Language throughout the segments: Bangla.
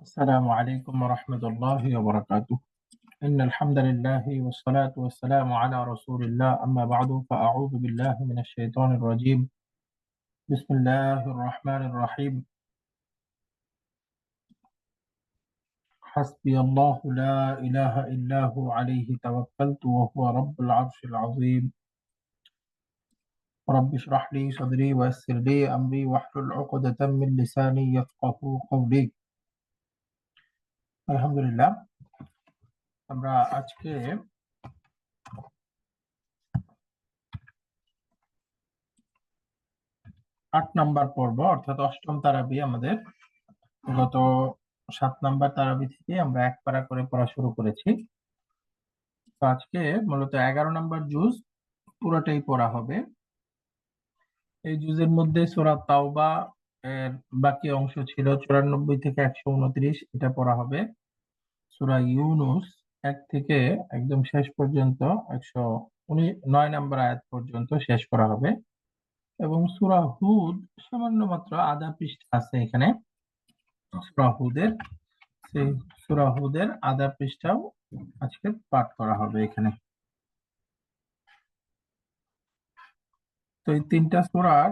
السلام عليكم ورحمة الله وبركاته. إن الحمد لله والصلاة والسلام على رسول الله، أما بعد فأعوذ بالله من الشيطان الرجيم. بسم الله الرحمن الرحيم. حسبي الله لا إله إلا هو عليه توكلت وهو رب العرش العظيم. رب اشرح لي صدري ويسر لي أمري واحلل عقدة من لساني يفقهوا قولي. আলহামদুলিল্লাহ, আমরা আজকে 8 নাম্বার পর্ব অর্থাৎ অষ্টম তারাবি। আমাদের গত 7 নাম্বার তারাবি থেকে আমরা এক পারা করে পড়া শুরু করেছি। তো আজকে মূলত 11 নাম্বার জুজ পুরোটাই পড়া হবে। এই জুজের মধ্যে সূরা তাওবা এর বাকি অংশ ছিল 94 থেকে 129, এটা পড়া হবে। সূরা ইউনুস 1 থেকে একদম শেষ পর্যন্ত 109 নাম্বার আয়াত পর্যন্ত শেষ করা হবে, এবং সূরা হুদ সামান্য মাত্র আধা পৃষ্ঠা আছে এখানে। সূরা হুদের আধা পৃষ্ঠাও আজকে পাঠ করা হবে এখানে। তো এই 3টা সূরার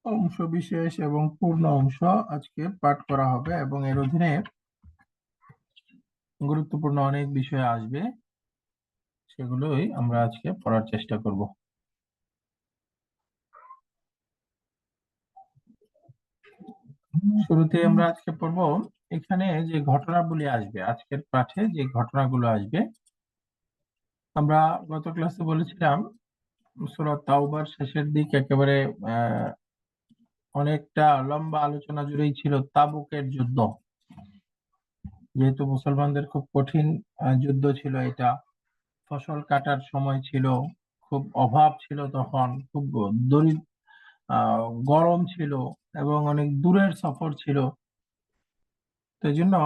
অংশ বিশেষ এবং পূর্ণ অংশ আজকে পাঠ করা হবে, এবং এর অধীনে গুরুত্বপূর্ণ অনেক বিষয় আসবে, সেগুলোই আমরা আজকে পড়ার চেষ্টা করব। শুরুতে আমরা আজকে পড়ব এখানে যে ঘটনাগুলি আসবে, আজকের পাঠে যে ঘটনাগুলো আসবে। আমরা গত ক্লাসে বলেছিলাম সূরা তাওবার শেষের দিক একেবারে অনেকটা লম্বা আলোচনা জুড়েই ছিল তাবুকের যুদ্ধ। যেহেতু মুসলমানদের খুব কঠিন যুদ্ধ ছিল এটা, ফসল কাটার সময় ছিল, খুব অভাব ছিল, তখন খুব গরম ছিল এবং অনেক দূরের সফর ছিল। তো এই জন্য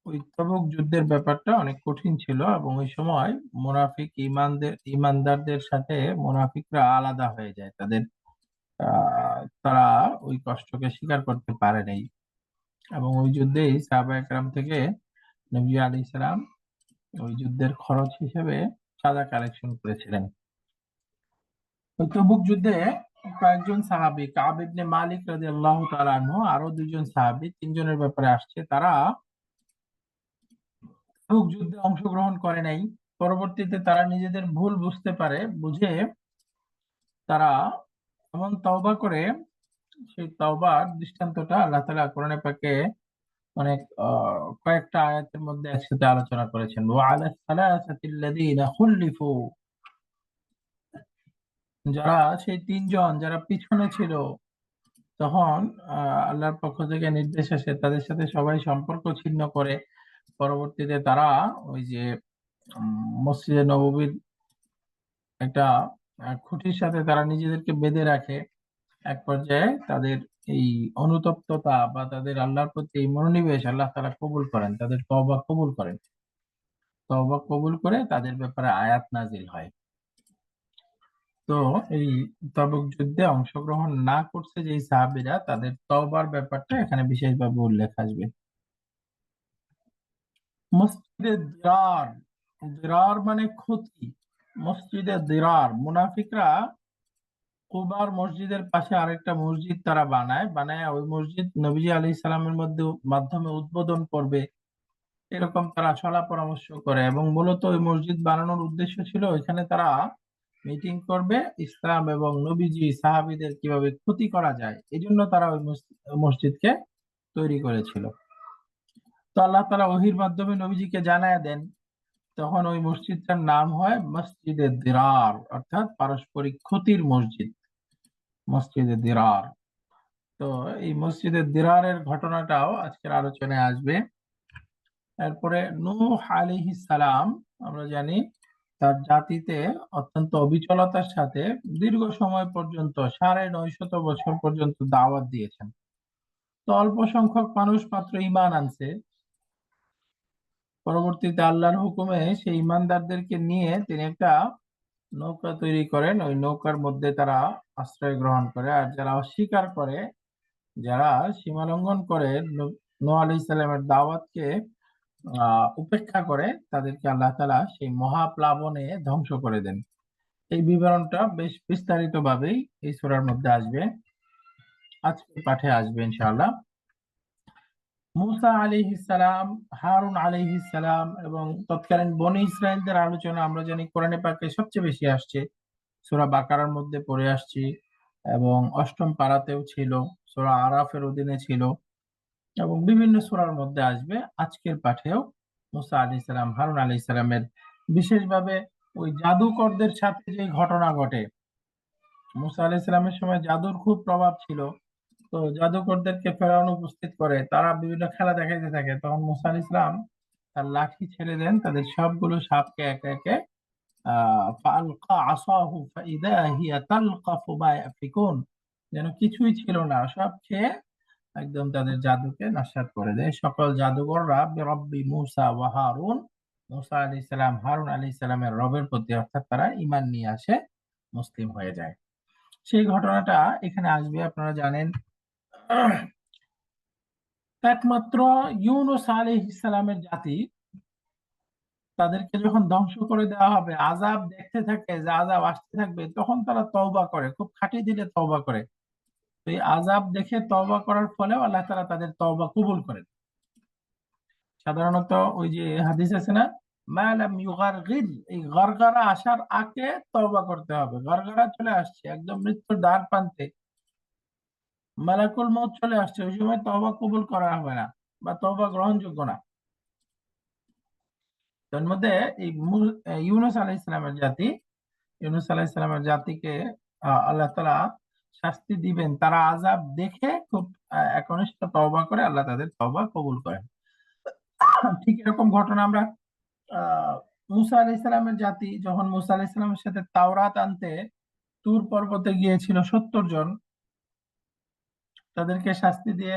ওই তাবুক যুদ্ধের ব্যাপারটা অনেক কঠিন ছিল, এবং ওই সময় ইমানদারদের সাথে মুনাফিকরা আলাদা হয়ে যায়। তারা ওই কষ্টকে স্বীকার করতে পারে নাই, এবং ওই যুদ্ধেই সাহাবায়ে কেরাম থেকে নবী আলাইহিস সালাম ওই যুদ্ধের খরচ হিসেবে চাঁদা কালেকশন করেছিলেন। ওই তাবুক যুদ্ধে কয়েকজন সাহাবী, কাব ইবনে মালিক রাদিয়াল্লাহু তাআলা আনহু, আরো 2জন সাহাবী, 3জনের ব্যাপারে আসছে, তারা তাবুক যুদ্ধে অংশগ্রহণ করে নাই। পরবর্তীতে তারা নিজেদের ভুল বুঝতে পারে, বুঝে তারা এমন তওবা করে, সেই তওবার দৃষ্টান্তটা আল্লাহ তাআলা কোরআনে পাকে অনেক কয়েকটা আয়াতের মধ্যে একসাথে আলোচনা করেছেন। ওয়া আলা সালাসাতিল্লাযীনা খুল্লিফু, যারা সেই 3জন যারা পিছনে ছিল, তখন আল্লাহর পক্ষ থেকে নির্দেশ আসে তাদের সাথে সবাই সম্পর্ক ছিন্ন করে। পরবর্তীতে তারা ওই যে মসজিদে নববীর একটা খুঁটির সাথে তারা নিজেদেরকে বেঁধে রাখে। এক পর্যায়ে তাদের এই অনুতপ্ততা বা তাদের আল্লাহর প্রতি এই মনোনিবেশ আল্লাহ তাআলা কবুল করেন, তাদের তওবা কবুল করেন। তওবা কবুল করে তাদের ব্যাপারে আয়াত নাজিল হয়। তো এই তাবুক যুদ্ধে অংশগ্রহণ না করছে যে সাহাবীরা, তাদের তওবার ব্যাপারটা এখানে বিশেষভাবে উল্লেখ আসবে। মসজিদে দিরার, দিরার মানে ক্ষতি। মসজিদে দিরার, মুনাফিকরা কুবার মসজিদের পাশে আরেকটা মসজিদ তারা বানায় ওই মসজিদ নবীজি আলাইহিস সালামের মাধ্যমে উদ্বোধন করবে, এরকম তারা সলা পরামর্শ করে। এবং মূলত ওই মসজিদ বানানোর উদ্দেশ্য ছিল ওইখানে তারা মিটিং করবে, ইসলাম এবং নবীজি সাহাবীদের কিভাবে ক্ষতি করা যায়, এই জন্য তারা ওই মসজিদকে তৈরি করেছিল। তো আল্লাহ তাআলা ওহীর মাধ্যমে নবীজিকে জানায়া দেন, তখন ওই মসজিদটার নাম হয় মসজিদে দিরার, অর্থাৎ পারস্পরিক ক্ষতির মসজিদ, মসজিদে দিরার। তো এই মসজিদে দিরারের ঘটনাটাও আজকের আলোচনায় আসবে। এরপরে নূহ আলাইহিস সালাম, আমরা জানি তার জাতিতে অত্যন্ত অবিচলতার সাথে দীর্ঘ সময় পর্যন্ত 950 বছর পর্যন্ত দাওয়াত দিয়েছেন। তো অল্প সংখ্যক মানুষ মাত্র ঈমান আনছে। পরবর্তীতে আল্লাহর হুকুমে সেই ঈমানদারদেরকে নিয়ে তিনি একটা নৌকা তৈরি করেন, ওই নৌকার মধ্যে তারা আশ্রয় গ্রহণ করে। আর যারা অস্বীকার করে, যারা সীমা লঙ্ঘন করে, নূহ আলাইহিস সালামের দাওয়াতকে উপেক্ষা করে, তাদেরকে আল্লাহ তাআলা সেই মহাপ্লাবনে ধ্বংস করে দেন। এই বিবরণটা বেশ বিস্তারিত ভাবেই এই সূরার মধ্যে আসবে, আজকের পাঠে আসবে ইনশাআল্লাহ। মূসা আলাইহিস সালাম, হারুন আলাইহিস সালাম এবং তৎকালীন বনী ইসরায়েলদের আলোচনা আমরা জানি কোরআনে পাকে সবচেয়ে বেশি আসছে। সূরা বাকারার মধ্যে পড়ে আসছি এবং অষ্টম পারাতেও ছিল, সূরা আরাফের অধীনে ছিল এবং বিভিন্ন সূরার মধ্যে আসবে। আজকের পাঠেও মূসা আলাইহিস সালাম, হারুন আলাইহিস সালামের বিশেষভাবে ওই জাদুকরদের সাথে যে ঘটনা ঘটে, মূসা আলাইহিস সালামের সময় জাদুর খুব প্রভাব ছিল। তো জাদুকরদেরকে ফেরাউন উপস্থিত করে, তারা বিভিন্ন খেলা দেখাইতে থাকে। তখন মূসা আলাইহিস সালাম তার লাঠি ছেড়ে দেন, তাদের সবগুলো সাপকে একে একে ফাআলকা আসাহু ফাইদা হিয়া তালকাফু মা ইয়াফিকুন, যেন কিছুই ছিল না, সব খেয়ে একদম তাদের জাদুকে নস্যাৎ করে দেয়। সকল জাদুকররা বিরব্বি মূসা ওয়া হারুন, মূসা আলাইহিস সালাম, হারুন আলাইহিস সালামের রবের প্রতি, অর্থাৎ তারা ঈমান নিয়ে আসে, মুসলিম হয়ে যায়। সেই ঘটনাটা এখানে আসবে। আপনারা জানেন একমাত্র ইউনূস আলাইহিস সালামের জাতি, তাদেরকে যখন ধ্বংস করে দেওয়া হবে, আযাব দেখতে থাকে যে আযাব আসতে থাকবে, তখন তারা তওবা করে, খুব খাঁটি দিলে তওবা করে। তো এই আযাব দেখে তওবা করার ফলে আল্লাহ তাআলা তাদের তওবা কবুল করেন। সাধারণত ওই যে হাদিস আছে না, মা লাম ইউগারগির, এই গরগরা আসার আগে তওবা করতে হবে। গরগরা চলে আসছে, একদম মৃত্যুর দ্বার প্রান্তে, মালাকুল মউত চলে আসছে, ওই সময় তওবা কবুল করা হবে না বা তওবা গ্রহণযোগ্য না। তার মধ্যে এই ইউনূস আলাইহিস সালামের জাতি, ইউনূস আলাইহিস সালামের জাতিকে আল্লাহ তাআলা শাস্তি দিবেন, তারা আযাব দেখে খুব একনিষ্ঠ তওবা করে, আল্লাহ তাদের তওবা কবুল করেন। ঠিক এরকম ঘটনা আমরা আহ মূসা আলাইহিস সালামের জাতি যখন মূসা আলাইহিস সালামের সাথে তাওরাত আনতে তুর পর্বতে গিয়েছিল, 70 জন, তাদেরকে শাস্তি দিয়ে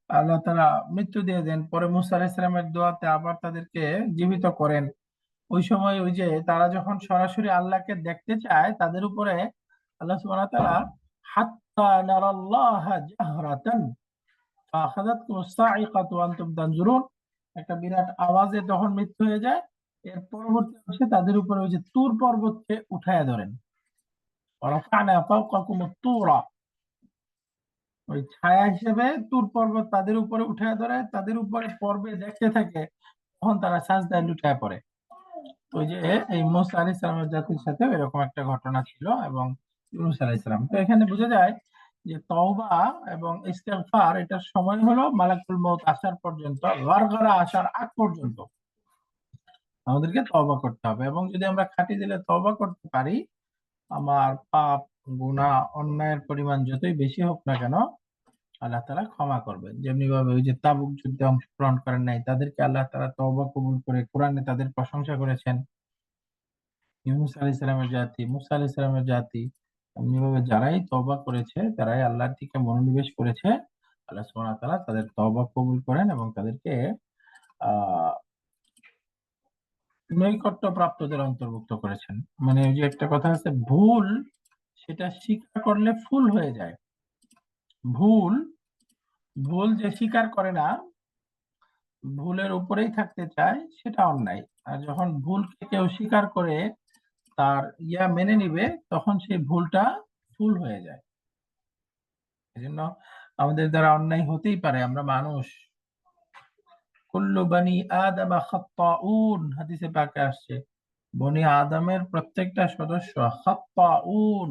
আল্লাহ তাআলা মৃত্যু দিয়ে দেন। পরে মূসা আলাইহিস সালামের দোয়াতে আবার তাদেরকে জীবিত করেন। ওই সময় ওই যে তারা যখন সরাসরি আল্লাহকে দেখতে চায়, তাদের উপরে আল্লাহ সুবহানাহু ওয়া তাআলা হাত্তা নারাল্লাহা জাহরাতান ফাআখাযাতকুমুস সাইকাতু ওয়া আনতুম তানজুরুন, একটা বিরাট আওয়াজে তখন মৃত্যু হয়ে যায়। এর পরবর্তী অংশে তাদের উপরে ওই যে তুর পর্বতকে উঠায় ধরেন, ওয়ারাফা'না ফাওকাকুমুত তুরা, ওই ছায়া হিসেবে তুর পর্বত তাদের উপরে উঠায় ধরে, তাদের উপরে পর্বে দেখতে থাকে, তখন তারা সাজদায় লুটায় পড়ে। ওই যে এই মূসা আলাইহিস সালামের জাতির সাথে এরকম একটা ঘটনা ছিল এবং ইউনূস আলাইহিস সালাম। তো এখানে বোঝা যায় যে তওবা এবং ইস্তেগফার, এটার সময় হলো মালাকুল মউত আসার পর্যন্ত, গরগরা আসার আগ পর্যন্ত আমাদেরকে তওবা করতে হবে। এবং যদি আমরা খাঁটি দিলে তওবা করতে পারি, আমার পাপ, গুনাহ, অন্যায়ের পরিমাণ যতই বেশি হোক না কেন, আল্লাহ তাআলা ক্ষমা করবেন। যেমনি ভাবে ওই যে তাবুক যুদ্ধে অংশগ্রহণ করেন নাই, তাদেরকে আল্লাহ তাআলা তওবা কবুল করে কোরআনে তাদের প্রশংসা করেছেন। ইউনূস আলাইহিস সালামের জাতি, মূসা আলাইহিস সালামের জাতি, এমনিভাবে যারাই তওবা করেছে, যারাই আল্লাহর দিকে মনোনিবেশ করেছে, আল্লাহ সুবহানাহু ওয়া তাআলা তাদের তওবা কবুল করেন এবং তাদেরকে আহ নৈকট্য প্রাপ্তদের অন্তর্ভুক্ত করেছেন। মানে ওই যে একটা কথা আছে, ভুল সেটা স্বীকার করলে ফুল হয়ে যায়। ভুল, ভুল যে স্বীকার করে না, ভুলের উপরেই থাকতে চায়, সেটা অন্যায়। আর যখন ভুলকে কেউ স্বীকার করে তার মেনে নিবে, তখন সেই ভুলটা ফুল হয়ে যায়। এজন্য আমাদের দ্বারা অন্যায় হতেই পারে, আমরা মানুষ। কুল্লু বানি আদম খাত্তাউন, হাদিসে পাকে আসছে, বনি আদমের প্রত্যেকটা সদস্য খাত্তাউন,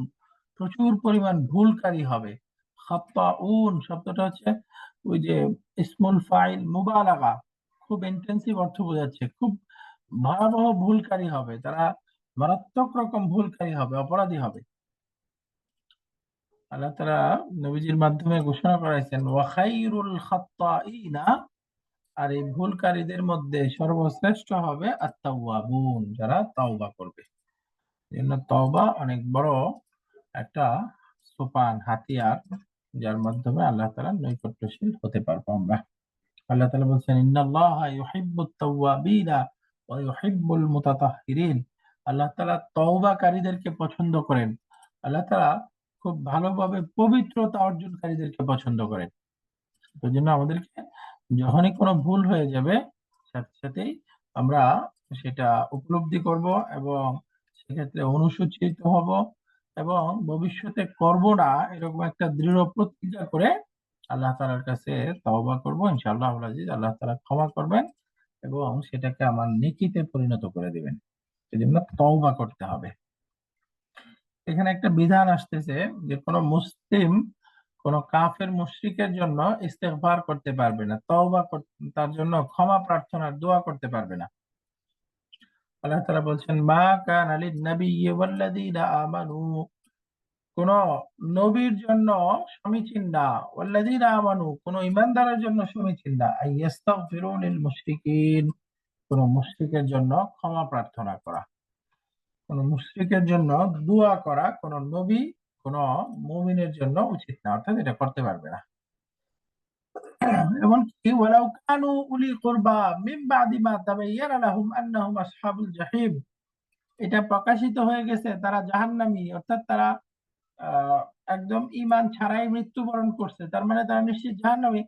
প্রচুর পরিমাণ ভুলকারী হবে। খাত্তাউন শব্দটা হচ্ছে ওই যে ইসমুল ফাইল মুবালাগা, খুব ইন্টেন্সিভ অর্থ বোঝাচ্ছে, খুব ভয়াবহ ভুলকারী হবে তারা, মারাত্মক রকম ভুলকারী হবে, অপরাধী হবে। আল্লাহ তাআলা নবীজির মাধ্যমে ঘোষণা করাইছেন, ওয়া খায়রুল খাত্তাইনা, আর এই ভুলকারীদের মধ্যে সর্বশ্রেষ্ঠ হবে আত-তাওয়াবুন, যারা তওবা করবে। এজন্য তওবা অনেক বড় একটা সোপান, হাতিয়ার, যার মাধ্যমে আল্লাহ তাআলার নৈকট্যশীল হতে পারবো আমরা। আল্লাহ তাআলা বলছেন, ইন্নাল্লাহা ইউহিব্বুত তাওয়াবিনা ওয়া ইউহিব্বুল মুতাতাহহিরিন, আল্লাহ তাআলা তওবাকারীদেরকে পছন্দ করেন। আল্লাহ তাআলা খুব ভালোভাবে পবিত্রতা অর্জনকারীদেরকে পছন্দ করেন। ওই জন্য আমাদেরকে যখনই কোনো ভুল হয়ে যাবে, সাথে সাথেই আমরা সেটা উপলব্ধি করব এবং সেক্ষেত্রে অনুশোচিত হব এবং ভবিষ্যতে করব না এরকম একটা দৃঢ় প্রতিজ্ঞা করে আল্লাহ তাআলার কাছে তওবা করব। ইনশাআল্লাহ আজিজ, আল্লাহ তাআলা ক্ষমা করবেন এবং সেটাকে আমার নেকিতে পরিণত করে দিবেন। এজন্য তওবা করতে হবে। এখানে একটা বিধান আসতেছে যে কোন মুসলিম কোন কাফের মুশরিকের জন্য ইস্তেগফার করতে পারবে না, তার জন্য ক্ষমা প্রার্থনার দোয়া করতে পারবে না। আল্লাহ তাআলা বলছেন, মা কানা লিন নাবিয়্যি ওয়াল্লাযীনা আমানু, কোন নবীর জন্য সমীচীন না, ওয়াল্লাযীনা আমানু কোন ঈমানদারের জন্য সমীচীন না, আইয়াস্তাগফিরু লিল মুশরিকিন, কোন মুশরিকের জন্য ক্ষমা প্রার্থনা করা, কোন মুশরিকের জন্য দোয়া করা কোন নবী কোন মুমিনের জন্য উচিত না, অর্থাৎ এটা করতে পারবে না। এমনকি ওয়ালাউ কানু উলি কুরবা মিন বাদি মা তাবায়্যানা লাহুম আন্নাহুম আসহাবুল জাহিম, এটা প্রকাশিত হয়ে গেছে তারা জাহান্নামী, অর্থাৎ তারা আহ, একদম ঈমান ছাড়াই মৃত্যুবরণ করছে, তার মানে তারা নিশ্চিত জাহান্নামী।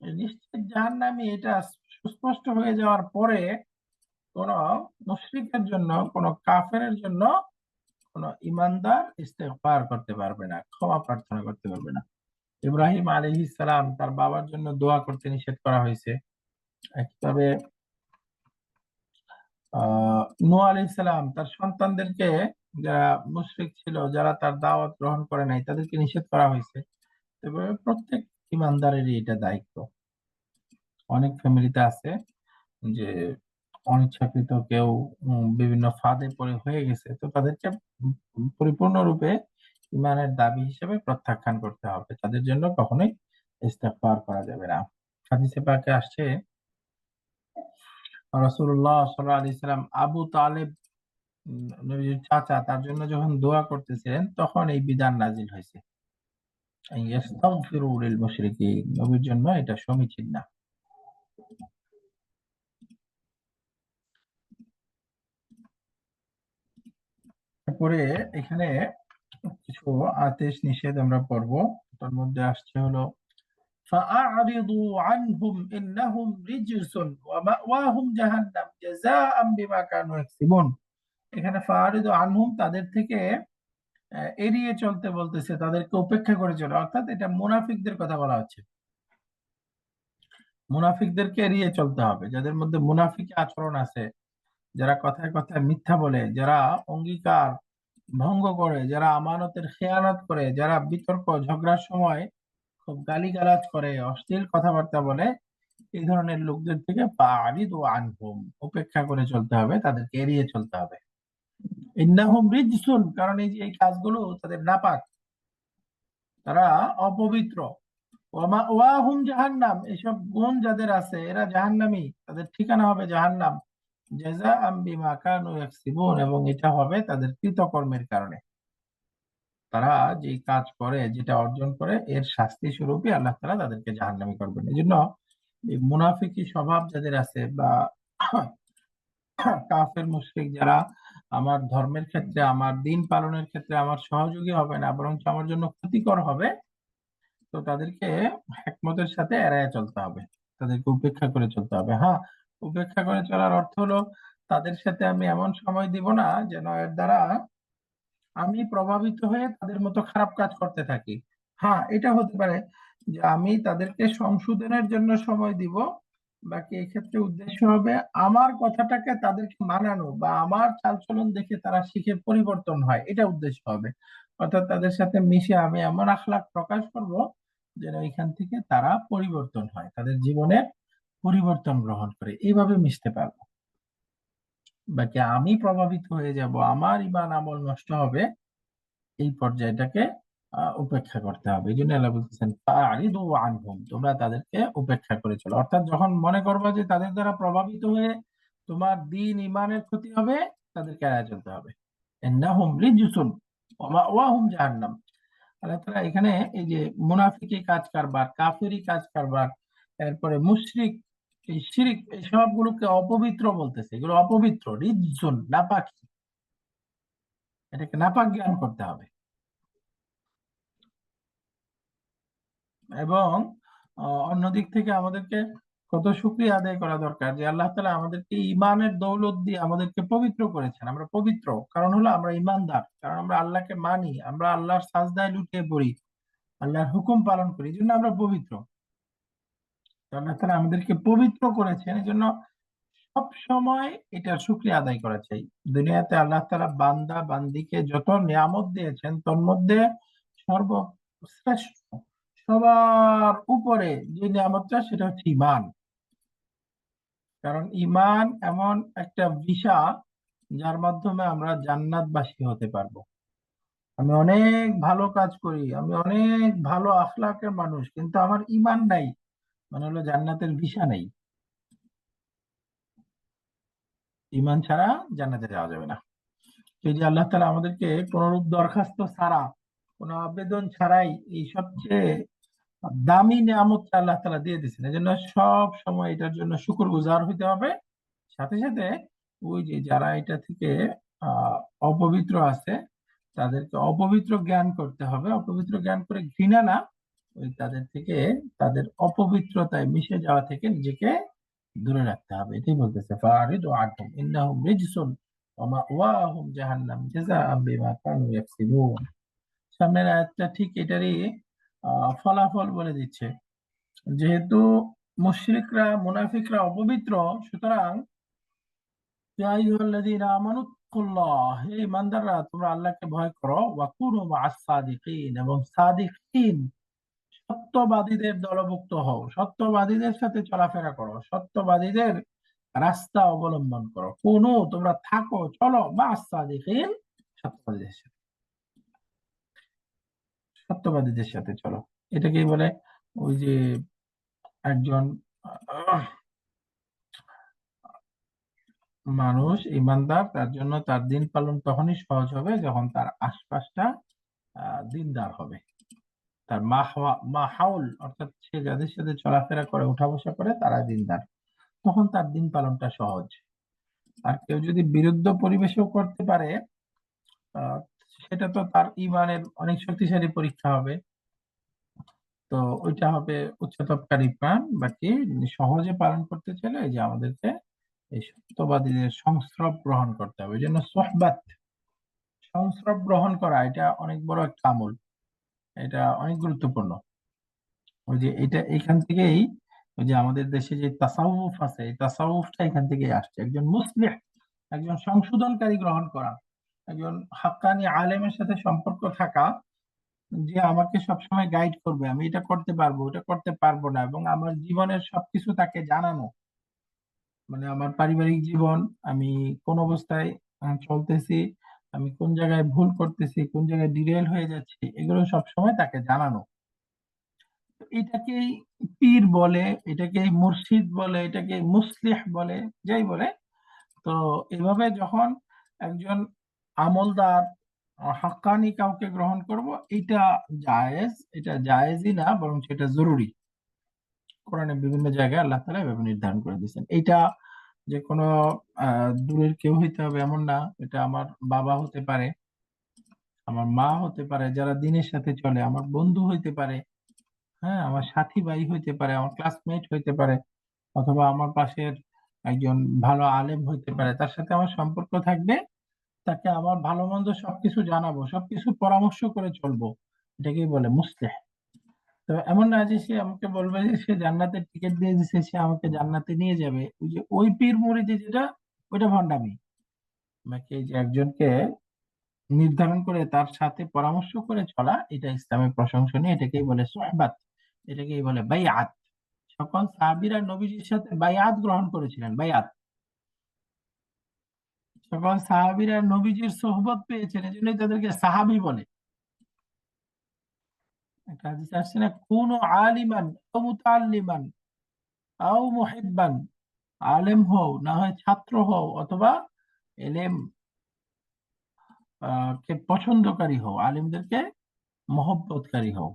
নিশ্চিত জাহান্নামী এটা সুস্পষ্ট হয়ে যাওয়ার পরে কোন মুশরিকের জন্য, কোন কাফেরের জন্য কোন ঈমানদার ইস্তেগফার করতে পারবে না, ক্ষমা প্রার্থনা করতে পারবে না। ইব্রাহিম আলাইহিস সালাম তার বাবার জন্য দোয়া করতে নিষেধ করা হয়েছে। একইভাবে নূহ আলাইহিস সালাম তার সন্তানদেরকে, যারা মুশরিক ছিল, যারা তার দাওয়াত গ্রহণ করে নাই, তাদেরকে নিষেধ করা হয়েছে। এভাবে প্রত্যেক ইমানদারেরই এটা দায়িত্ব। অনেক ফ্যামিলিতে আছে যে অনিচ্ছাকৃত কেউ বিভিন্ন ফাঁদে পড়ে হয়ে গেছে, তো তাদেরকে পরিপূর্ণরূপে ইমানের দাবি হিসেবে প্রত্যাখ্যান করতে হবে, তাদের জন্য কখনোই ইস্তেগফার করা যাবে না। হাদিসে পাকে আসছে রাসূলুল্লাহ সাল্লাল্লাহু আলাইহি সাল্লাম আবু তালেব, নবীর চাচা, তার জন্য যখন দোয়া করতেছিলেন তখন এই বিধান নাজিল হয়েছে, ইস্তাগফিরু লিল মুশরিকিন, নবীর জন্য এটা সমীচীন না। তারপরে এখানে কিছু আদেশ নিষেধ আমরা পড়বো। তার মধ্যে আসছে হলো فأعرضوا عنهم إنهم رجس ومأواهم جهنم جزاء بما كانوا يكسبون। এখানে ফাআরিদু আনহুম, তাদের থেকে এড়িয়ে চলতে বলতেছে, তাদেরকে উপেক্ষা করে চলে, অর্থাৎ এটা মুনাফিকদের কথা বলা হচ্ছে। মুনাফিকদেরকে এড়িয়ে চলতে হবে, যাদের মধ্যে মুনাফিকি আচরণ আছে, যারা কথায় কথায় মিথ্যা বলে, যারা অঙ্গীকার ভঙ্গ করে, যারা আমানতের খেয়ানত করে, যারা বিতর্ক ঝগড়ার সময় খুব গালিগালাজ করে, অশ্লীল কথাবার্তা বলে, এই ধরনের লোকদের থেকে পারিদ ও আনহুম, উপেক্ষা করে চলতে হবে, তাদেরকে এড়িয়ে চলতে হবে। ইন্নাহুম রিজসুন, কারণ এই যে এই কাজগুলো তাদের নাপাক, তারা অপবিত্র। ওমা ওয়াহুম জাহান্নাম, এসব গুণ যাদের আছে এরা জাহান্নামী, তাদের ঠিকানা হবে জাহান্নাম। জাযাআম বিমা কানু ইয়াকসিবুন, এবং এটা হবে তাদের কৃতকর্মের কারণে। তারা যে কাজ করে, যেটা অর্জন করে, এর শাস্তি স্বরূপই আল্লাহ তাআলা তাদেরকে জাহান্নামী করবেন। এই জন্য এই মুনাফিকি স্বভাব যাদের আছে, বা কাফের মুশরিক যারা আমার ধর্মের ক্ষেত্রে, আমার দিন পালনের ক্ষেত্রে আমার সহযোগী হবে না, বরং আমার জন্য ক্ষতিকর হবে, তো তাদেরকে হিকমতের সাথে এড়ায় চলতে হবে, তাদেরকে উপেক্ষা করে চলতে হবে। হ্যাঁ, উপেক্ষা করে চলার অর্থ হলো তাদের সাথে আমি এমন সময় দিব না যেন এর দ্বারা আমি প্রভাবিত হয়ে তাদের মতো খারাপ কাজ করতে থাকি। হ্যাঁ, এটা হতে পারে যে আমি তাদেরকে সংশোধনের জন্য সময় দিব, বাকি এক্ষেত্রে উদ্দেশ্য হবে আমার কথাটাকে তাদেরকে মানানো, বা আমার চালচলন দেখে তারা শিখে পরিবর্তন হয়, এটা উদ্দেশ্য হবে। অর্থাৎ তাদের সাথে মিশে আমি এমন আখলাক প্রকাশ করব যেন এখান থেকে তারা পরিবর্তন হয়, তাদের জীবনের পরিবর্তন গ্রহণ করে, এইভাবে মিশতে পারবো। বাকি আমি প্রভাবিত হয়ে যাব, আমার ইমান আমল নষ্ট হবে, এই পর্যায়টাকে উপেক্ষা করতে হবে। এই জন্য আল্লাহ বলতেছেন ফাআরিদু আনহুম, তোমরা তাদেরকে উপেক্ষা করে চলো। অর্থাৎ যখন মনে করবা যে তাদের দ্বারা প্রভাবিত হয়ে তোমার দিন ইমানের ক্ষতি হবে, তাদেরকে এড়ায় চলতে হবে। ইন্নাহুম রিজসুন ওয়া মাওয়াহুম জাহান্নাম। আল্লাহ তাআলা এখানে এই যে মুনাফিকি কাজ কারবার, কাফেরি কাজ কারবার, এরপরে মুশরিক, এই শিরিক, এই সবগুলোকে অপবিত্র বলতেছে, এগুলো অপবিত্র, রিজসুন, নাপাকি। এটাকে নাপাক জ্ঞান করতে হবে। এবং অন্যদিক থেকে আমাদেরকে কত শুকরিয়া আদায় করা দরকার যে আল্লাহ তাআলা আমাদেরকে ইমানের দৌলত দিয়ে আমাদেরকে পবিত্র করেছেন। আমরা পবিত্র কারণ হলো আমরা ইমানদার, কারণ আমরা আল্লাহকে মানি, আমরা আল্লাহর সাজদায় লুটিয়ে পড়ি, আল্লাহর হুকুম পালন করি, এই জন্য আমরা পবিত্র। তো আল্লাহ তাআলা আমাদেরকে পবিত্র করেছেন, এই জন্য সব সময় এটার শুকরিয়া আদায় করা চাই। দুনিয়াতে আল্লাহ তাআলা বান্দা বান্দিকে যত নিয়ামত দিয়েছেন তোর মধ্যে সর্বশ্রেষ্ঠ, সবার উপরে যে নিয়ামতটা সেটা হচ্ছে ঈমান। কারণ ঈমান এমন একটা ভিসা যার মাধ্যমে আমরা জান্নাতবাসী হতে পারবো। আমি অনেক ভালো কাজ করি, আমি অনেক ভালো আখলাকের মানুষ, কিন্তু আমার ঈমান নাই, মানে হলো জান্নাতের ভিসা নেই। ঈমান ছাড়া জান্নাতে যাওয়া যাবে না। এই যে আল্লাহ তাআলা আমাদেরকে কোনরূপ দরখাস্ত ছাড়া, কোনো আবেদন ছাড়াই এই সবচেয়ে দামি নিয়ামতটা আল্লাহ তাআলা দিয়ে দিয়েছেন, এই জন্য সব সময় এটার জন্য শুকরগুজার হইতে হবে। সাথে সাথে ওই যে যারা এটা থেকে আহ অপবিত্র আছে তাদেরকে অপবিত্র জ্ঞান করতে হবে, অপবিত্র জ্ঞান করে ঘৃণা না, ওই তাদের থেকে, তাদের অপবিত্রতায় মিশে যাওয়া থেকে নিজেকে দূরে রাখতে হবে। এটাই বলতেছে ফারিদু আনহুম ইন্নাহুম রিজসুন ওয়া মাওয়াহুম জাহান্নাম জাযাআম বিমা কানু ইয়াকসিবুন। সামনের আয়াতটা ঠিক এটারই ফলাফল বলে দিচ্ছে। যেহেতু মুশরিকরা মুনাফিকরা অপবিত্র, সুতরাং ইয়া আইয়ুহাল্লাযীনা আমানুত্তাকুল্লাহ, হে ঈমানদাররা তোমরা আল্লাহকে ভয় করো, ওয়া কুনু মা'আস সাদিকিন, এবং সাদিকিন সত্যবাদীদের দলভুক্ত হও, সত্যবাদীদের সাথে চলাফেরা করো, সত্যবাদীদের রাস্তা অবলম্বন করো। কুনু তোমরা থাকো, চলো, মা'আস সাদিকিন সত্যবাদীদের সাথে, সত্যবাদীদের সাথে চলো। এটাকেই বলে ওই যে একজন আহ, মানুষ ইমানদার, তার জন্য তার দিন পালন তখনই সহজ হবে যখন তার আশপাশটা দিনদার হবে। তার মাহাউল অর্থাৎ সে যাদের সাথে চলাফেরা করে উঠা বসা করে তারা দিনদার, তখন তার দিন পালনটা সহজ। আর কেউ যদি বিরুদ্ধ পরিবেশেও করতে পারে আহ, সেটা তো তার ইমানের অনেক শক্তিশালী পরীক্ষা হবে। তো ওইটা হবে উচ্চতপকারী প্রাণ। বাকি সহজে পালন করতে চাইলে এই যে আমাদেরকে এই সত্যবাদীদের সংস্রব গ্রহণ করতে হবে। এই জন্য সোহবাত, সংস্রব গ্রহণ করা, এটা অনেক বড় একটা আমল, এটা অনেক গুরুত্বপূর্ণ। ওই যে এটা এখান থেকেই, ওই যে আমাদের দেশে যে তাসাউফ আছে, এই তাসাউফটা এখান থেকেই আসছে। একজন মুসলিহ, একজন সংশোধনকারী গ্রহণ করা, একজন হাক্কানি আলেমের সাথে সম্পর্ক থাকা, যে আমাকে সবসময় গাইড করবে, আমি এটা করতে পারবো, এটা করতে পারবো না, এবং আমার জীবনের সবকিছু তাকে জানানো, মানে আমার পারিবারিক জীবন, আমি কোন অবস্থায় চলতেছি, আমি কোন জায়গায় ভুল করতেছি, কোন জায়গায় ডিরেল হয়ে যাচ্ছি, এগুলো সবসময় তাকে জানানো। তো এটাকেই পীর বলে, এটাকেই মুর্শিদ বলে, এটাকে মুসলিহ বলে, যাই বলে। তো এভাবে যখন একজন আমলদার হাক্কানি কাউকে গ্রহণ করব, এটা জায়েজ, এটা জায়েজই না বরং সেটা জরুরি। কোরআনে বিভিন্ন জায়গায় আল্লাহ তাআলা এভাবে নির্ধারণ করে দিয়েছেন। এটা যে কোনো দূরের কেউ হইতে হবে এমন না, এটা আমার বাবা হতে পারে, আমার মা হতে পারে, যারা দিনের সাথে চলে, আমার বন্ধু হইতে পারে, হ্যাঁ, আমার সাথী ভাই হইতে পারে, আমার ক্লাসমেট হইতে পারে, অথবা আমার পাশের একজন ভালো আলেম হইতে পারে, তার সাথে আমার সম্পর্ক থাকবে, তাকে আমার ভালো মন্দ সবকিছু জানাবো, সবকিছু পরামর্শ করে চলবো, এটাকেই বলে মুসলিহ। তো এমন না যে সে আমাকে বলবে যে সে জান্নাতের টিকিট দিয়ে দিছে, সে আমাকে জান্নাতে নিয়ে যাবে, ওই যে ওই পীর মুরিদি যেটা, ওইটা ভণ্ডামি। আমাকে এই যে একজনকে নির্ধারণ করে তার সাথে পরামর্শ করে চলা, এটা ইসলামের প্রশংসনীয়, এটাকেই বলে সুহবাত, এটাকেই বলে বাইআত। সকল সাহাবীরা নবীজির সাথে বাইআত গ্রহণ করেছিলেন, বাইআত। সকল সাহাবীরা নবীজির সোহবত পেয়েছেন, এজন্যই তাদেরকে সাহাবী বলে। একটা হাদিস আসছে না, কুনু আলিমান আও মুতাআল্লিমান আও মুহিব্বান, আলেম হও, না হয় ছাত্র হও, অথবা এলেম কে পছন্দকারী হও, আলেমদেরকে মহব্বতকারী হও,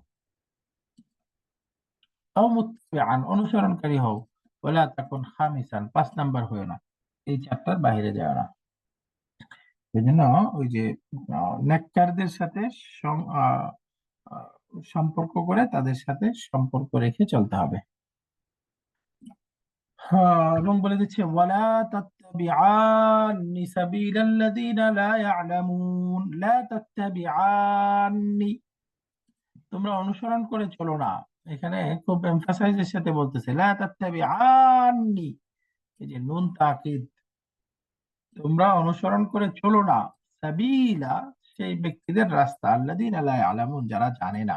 আও মুত্তাবিআন অনুসরণকারী হও, ওয়ালা তাকুন খামিসান 5 নাম্বার হয়েও না, এই চারটার বাইরে যাও না। এই জন্য ওই যে নেককারদের সাথে সং- আহ, আহ, সম্পর্ক করে তাদের সাথে সম্পর্ক রেখে চলতে হবে। হ্যাঁ, এবং বলে দিচ্ছে ওয়ালা তাত্তাবিআন্নি সাবিলাল্লাযীনা লা ইয়ালামুন, লা তাত্তাবিআন্নি, তোমরা অনুসরণ করে চলো না। এখানে খুব এমফাসাইজের সাথে বলতেছে লা তাত্তাবিআন্নি, এই যে নুন তাকিদ, তোমরা অনুসরণ করে চলো না সাবিলা, সেই ব্যক্তিদের রাস্তা, আল্লাযীনা লা ইয়ালামুন, যারা জানে না,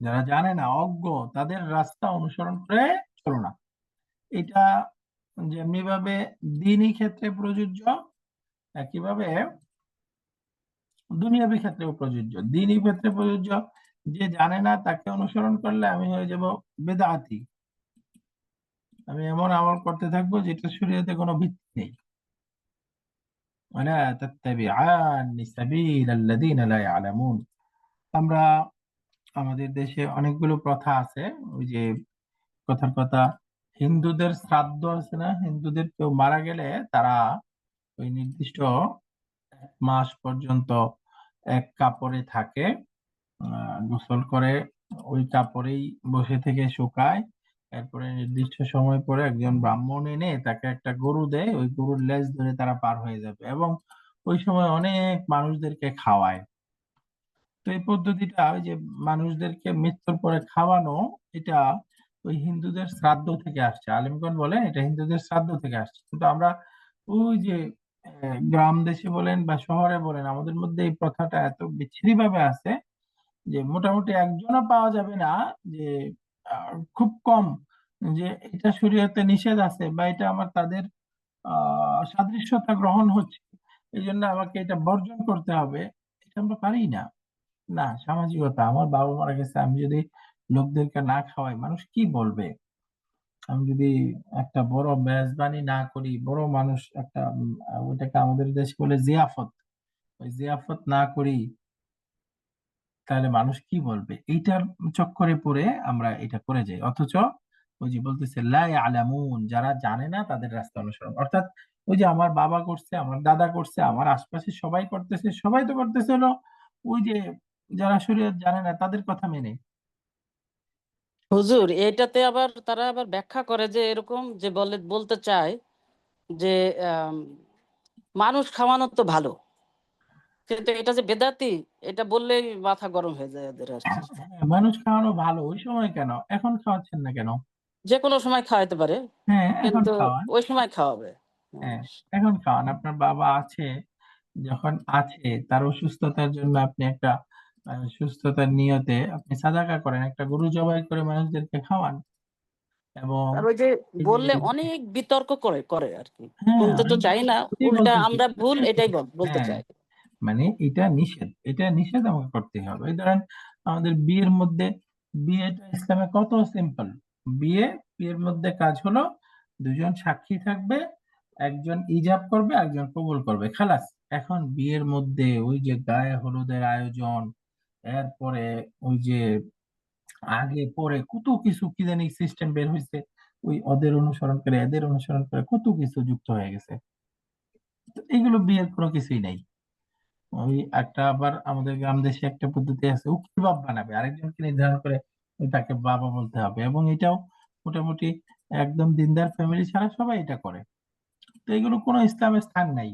যারা জানে না, অজ্ঞ, তাদের রাস্তা অনুসরণ করে চলো না। এটা যেমনি ভাবে দ্বীনি ক্ষেত্রে প্রযোজ্য, একইভাবে দুনিয়াবী ক্ষেত্রেও প্রযোজ্য। দ্বীনি ক্ষেত্রে প্রযোজ্য, যে জানে না তাকে অনুসরণ করলে আমি হয়ে যাব বেদাতি, আমি এমন আমল করতে থাকবো যেটা শরীয়তে কোনো ভিত্তি নেই। ওয়ালা তাত্তাবিআন্নি সাবিলাল্লাযীনা লা ইয়ালামুন। আমরা আমাদের দেশে অনেকগুলো প্রথা আছে, ওই যে কথার কথা, হিন্দুদের শ্রাদ্ধ আছে না, হিন্দুদের কেউ মারা গেলে তারা ওই নির্দিষ্ট 1 মাস পর্যন্ত এক কাপড়ে থাকে, গোসল করে, ওই কাপড়েই বসে থেকে শুকায়। এরপরে নির্দিষ্ট সময় পরে একজন ব্রাহ্মণ এনে তাকে একটা গরু দেয়, ওই গরুর লেজ ধরে তারা পার হয়ে যাবে, এবং ওই সময় অনেক মানুষদেরকে খাওয়ায়। তো এই পদ্ধতিটা, ওই যে মানুষদেরকে মৃত্যুর পরে খাওয়ানো, এটা ওই হিন্দুদের শ্রাদ্ধ থেকে আসছে। আলেমগণ বলেন এটা হিন্দুদের শ্রাদ্ধ থেকে আসছে, কিন্তু আমরা ওই যে গ্রাম দেশে বলেন বা শহরে বলেন, আমাদের মধ্যে এই প্রথাটা এত বিচ্ছিরি ভাবে আছে যে মোটামুটি একজনও পাওয়া যাবে না যে খুব কম, যে এটা শরীয়তে নিষেধ আছে বা এটা আমার তাদের সাদৃশ্যতা গ্রহণ হচ্ছে, এই জন্য আমাকে এটা বর্জন করতে হবে। এটা আমরা পারি না। না, সামাজিকতা, আমার বাবা মারা গেছে, আমি যদি লোকদেরকে না খাওয়াই মানুষ কি বলবে, আমি যদি একটা বড় মেজবানি না করি, বড় মানুষ একটা ওইটাকে আমাদের দেশে বলে জিয়াফত, ওই জিয়াফত না করি, তাহলে মানুষ কি বলবে, এইটার চক্করে পড়ে আমরা এটা করে যাই। অথচ ওই যে বলতেছে লা ইয়ালামুন, যারা জানে না তাদের রাস্তা অনুসরণ, অর্থাৎ ওই যে আমার বাবা করছে, আমার দাদা করছে, আমার আশপাশে সবাই করতেছে, সবাই তো করতেছে হলো ওই যে যারা শরীয়ত জানে না তাদের কথা মেনে। হুজুর, এটাতে আবার তারা আবার ব্যাখ্যা করে যে এরকম যে বলতে চায় যে আম, মানুষ খাওয়ানো তো ভালো, কিন্তু এটা যে বেদাতি, এটা বললেই মাথা গরম হয়ে যায় এদের আর কি। হ্যাঁ, মানুষ খাওয়ানো ভালো, ওই সময় কেন, এখন খাওয়াচ্ছেন না কেন? যে কোনো সময় খাওয়াইতে পারে, হ্যাঁ, এখন কিন্তু খাওয়ান। ওই সময় খাওয়াবে। হ্যাঁ, এখন খাওয়ান। আপনার বাবা আছে, যখন আছে তার অসুস্থতার জন্য আপনি একটা সুস্থতার নিয়তে আপনি সাদাকা করেন, একটা গরু জবাই করে মানুষদেরকে খাওয়ান। এবং আর ওই যে এই যে, বললে অনেক বিতর্ক করে করে আর কি, হ্যাঁ শুনতে তো আমি চাই না, ওটাই উল্টা বলতেছি, আমরা ভুল এটা এটাই নিষেধ। বলতে হ্যাঁ, চাই। মানে এটা নিষেধ, এটা নিষেধ আমাকে করতে হবে। এই ধরেন আমাদের বিয়ের মধ্যে, বিয়েটা ইসলামে কত সিম্পল। বিয়ে, বিয়ের মধ্যে কাজ হলো দুজন সাক্ষী থাকবে, একজন ইজাব করবে, একজন কবুল করবে, খালাস। এখন বিয়ের মধ্যে ওই যে গায়ে হলুদের আয়োজন, এরপরে ওই যে আগে পরে কত কিছু কি জানি সিস্টেম বের হয়েছে, ওই ওদের অনুসরণ করে এদের অনুসরণ করে কত কিছু যুক্ত হয়ে গেছে। তো এগুলো বিয়ের কোনো কিছুই নাই। ওই একটা আবার আমাদের গ্রাম দেশে একটা পদ্ধতি আছে, উকিল বাপ বানাবে, আরেকজনকে নির্ধারণ করে ওই তাকে বাবা বলতে হবে, এবং এটাও মোটামুটি একদম দিনদার ফ্যামিলি ছাড়া সবাই এটা করে। তো এগুলো কোনো ইসলামের স্থান নাই।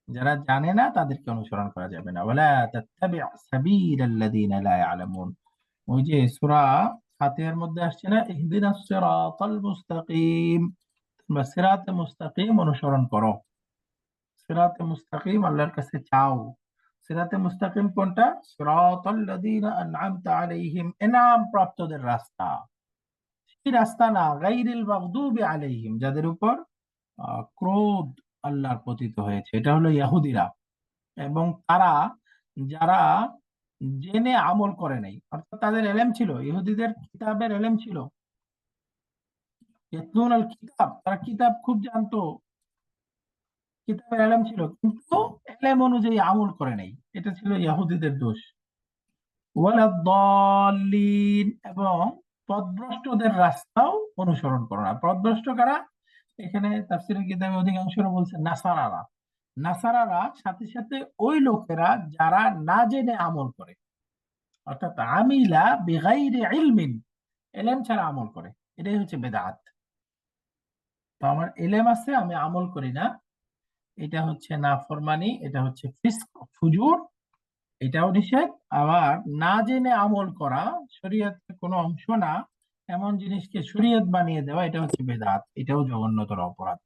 যারা জানে না তাদেরকে অনুসরণ করা যাবে না, ওয়ালা তাত্তাবি' সাবিলাল্লাযীনা লা ইয়ালামুন। ওই যে সূরা ফাতিহার মধ্যে আসছে না, ইহদিনাস সিরাতাল মুস্তাকিম, তোমরা সিরাতে মুস্তাকিম অনুসরণ করো। সিরাতে মুস্তাকিম আল্লাহর কাছে চাও। সিরাতে মুস্তাকিম কোনটা? সিরাতাল লাযীনা আন'আমতা আলাইহিম, এনাম প্রাপ্তদের রাস্তা। সেই রাস্তা না, গায়রিল মাগদুবি আলাইহিম, যাদের উপর ক্রোধ আল্লাহর পতিত হয়েছে, এটা হলো ইহুদিরা। এবং তারা, যারা জেনে আমল করে নাই, অর্থাৎ তাদের এলেম ছিল, ইহুদিদের কিতাবের এলেম ছিল, ইয়াতলুনাল কিতাব, তারা কিতাব খুব জানতো, কিতাবের এলেম ছিল, কিন্তু এলেম অনুযায়ী আমল করে নাই, এটা ছিল ইহুদিদের দোষ। ওয়ালাদ-দাল্লিন, এবং পথভ্রষ্টদের রাস্তাও অনুসরণ করো না। পথভ্রষ্ট কারা? এখানে তাফসীরের কিতাবে অধিকাংশরা বলছে নাসারারা। নাসারারা সাথে সাথে ওই লোকেরা যারা না জেনে আমল করে, অর্থাৎ আমিলা বিগাইরি ইলমিন, এলেম ছাড়া আমল করে, এটাই হচ্ছে বেদাত। তো আমার এলেম আছে, আমি আমল করি না, এটা হচ্ছে নাফরমানি, এটা হচ্ছে ফিসক ফুজুর, এটাও নিষেধ। আবার না জেনে আমল করা, শরীয়তের কোনো অংশ না এমন জিনিসকে শরীয়ত বানিয়ে দেওয়া, এটা হচ্ছে বেদাত, এটাও জঘন্যতর অপরাধ।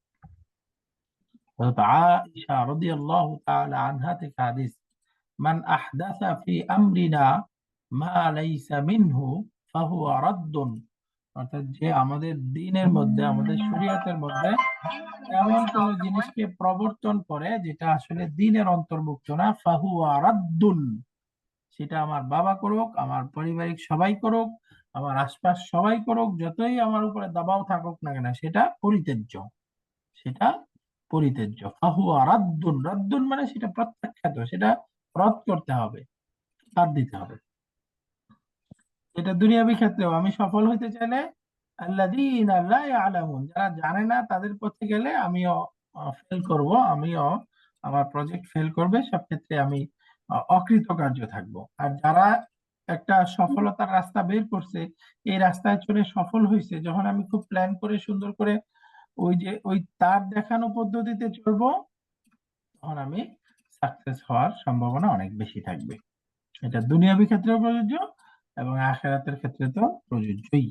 হযরত আয়েশা রাদিয়াল্লাহু তাআলা আনহা থেকে হাদিস, মান আহদাসা ফি আমরিনা মা লাইসা মিনহু ফাহুয়া রাদ্দুন, অর্থাৎ যে আমাদের দ্বীনের মধ্যে, আমাদের শরীয়তের মধ্যে এমন কোন জিনিসকে প্রবর্তন করে যেটা আসলে দ্বীনের অন্তর্ভুক্ত না, ফাহুয়া রাদ্দুন, সেটা আমার বাবা করুক, আমার পারিবারিক সবাই করুক, আমার আশপাশ সবাই করুক, যতই আমার উপরে দাবাও থাকুক না কেন, সেটা পরিত্যাজ্য, সেটা পরিত্যাজ্য। ফাহুয়া রাদ্দুন, রাদ্দুন মানে সেটা প্রত্যাখ্যাত, সেটা রদ করতে হবে, বাদ দিতে হবে। এটা দুনিয়াবি ক্ষেত্রেও আমি সফল হইতে চাইলে আল্লাযীনা লা ইয়ালামুন, যারা জানে না তাদের পথে গেলে আমিও ফেল করব, আমিও আমার প্রজেক্ট ফেল করবে, সব ক্ষেত্রে আমি অকৃতকার্য থাকব। আর যারা একটা সফলতার রাস্তা বের করছে, এই রাস্তায় চলে সফল হয়েছে, যখন আমি খুব প্ল্যান করে সুন্দর করে ওই তার দেখানো পদ্ধতিতে চলবো, তখন আমি সাকসেস হওয়ার সম্ভাবনা অনেক বেশি থাকবে। এটা দুনিয়াবি ক্ষেত্রেও প্রযোজ্য এবং আখিরাতের ক্ষেত্রে তো প্রযোজ্যই।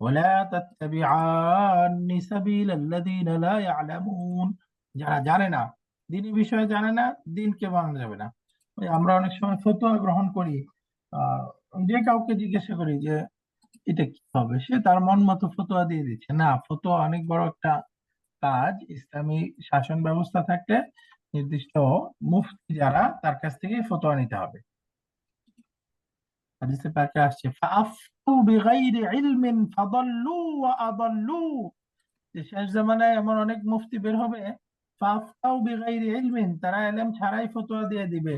ওয়ালা তাত্তাবিআন্নি সাবিলাল্লাযীনা লা ইয়ালামুন, যারা জানে না, দ্বীনি বিষয়ে জানে না, দ্বীনকে মানা যাবে না। ওই আমরা অনেক সময় ফতোয়া গ্রহণ করি, আহ, যে কাউকে জিজ্ঞাসা করি যে এটা কি হবে, সে তার মন মতো ফতোয়া দিয়ে দিচ্ছে। না, ফতোয়া অনেক বড় একটা কাজ। ইসলামী শাসন ব্যবস্থা থাকতে নির্দিষ্ট মুফতি যারা, তার কাছ থেকে ফতোয়া নিতে হবে। হাদিসে পাকে আসছে ফাআফতু বিগাইরি ইলমিন ফাদাল্লু ওয়া আদাল্লু, যে শেষ জামানায় এমন অনেক মুফতি বের হবে, ফাআফতাউ বিগাইরি ইলমিন, তারা ইলম ছাড়াই ফতোয়া দিয়ে দিবে,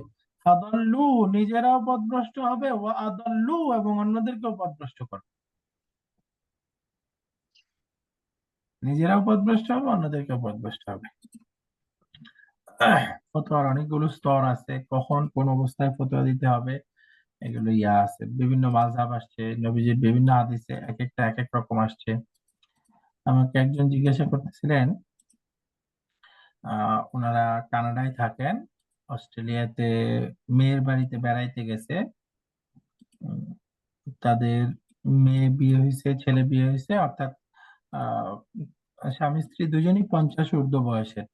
ফাদাল্লু, নিজেরাও পথভ্রষ্ট হবে, ওয়া আদাল্লু, এবং অন্যদেরকেও পথভ্রষ্ট করবে, নিজেরাও পথভ্রষ্ট হবে, অন্যদেরকেও পথভ্রষ্ট হবে। ফতোয়ার অনেকগুলো স্তর আছে, কখন কোন অবস্থায় ফতোয়া দিতে হবে এগুলো আছে, বিভিন্ন মাযহাব আসছে, নবীজির বিভিন্ন হাদিসে এক একটা এক এক রকম আসছে। আমাকে একজন জিজ্ঞাসা করতেছিলেন, ওনারা কানাডায় থাকেন, অস্ট্রেলিয়াতে মেয়ের বাড়িতে বেড়াইতে গেছে। উম, তাদের মেয়ে বিয়ে হয়েছে, ছেলে বিয়ে হয়েছে, অর্থাৎ আহ স্বামী স্ত্রী দুজনই 50 ঊর্ধ্ব বয়সের।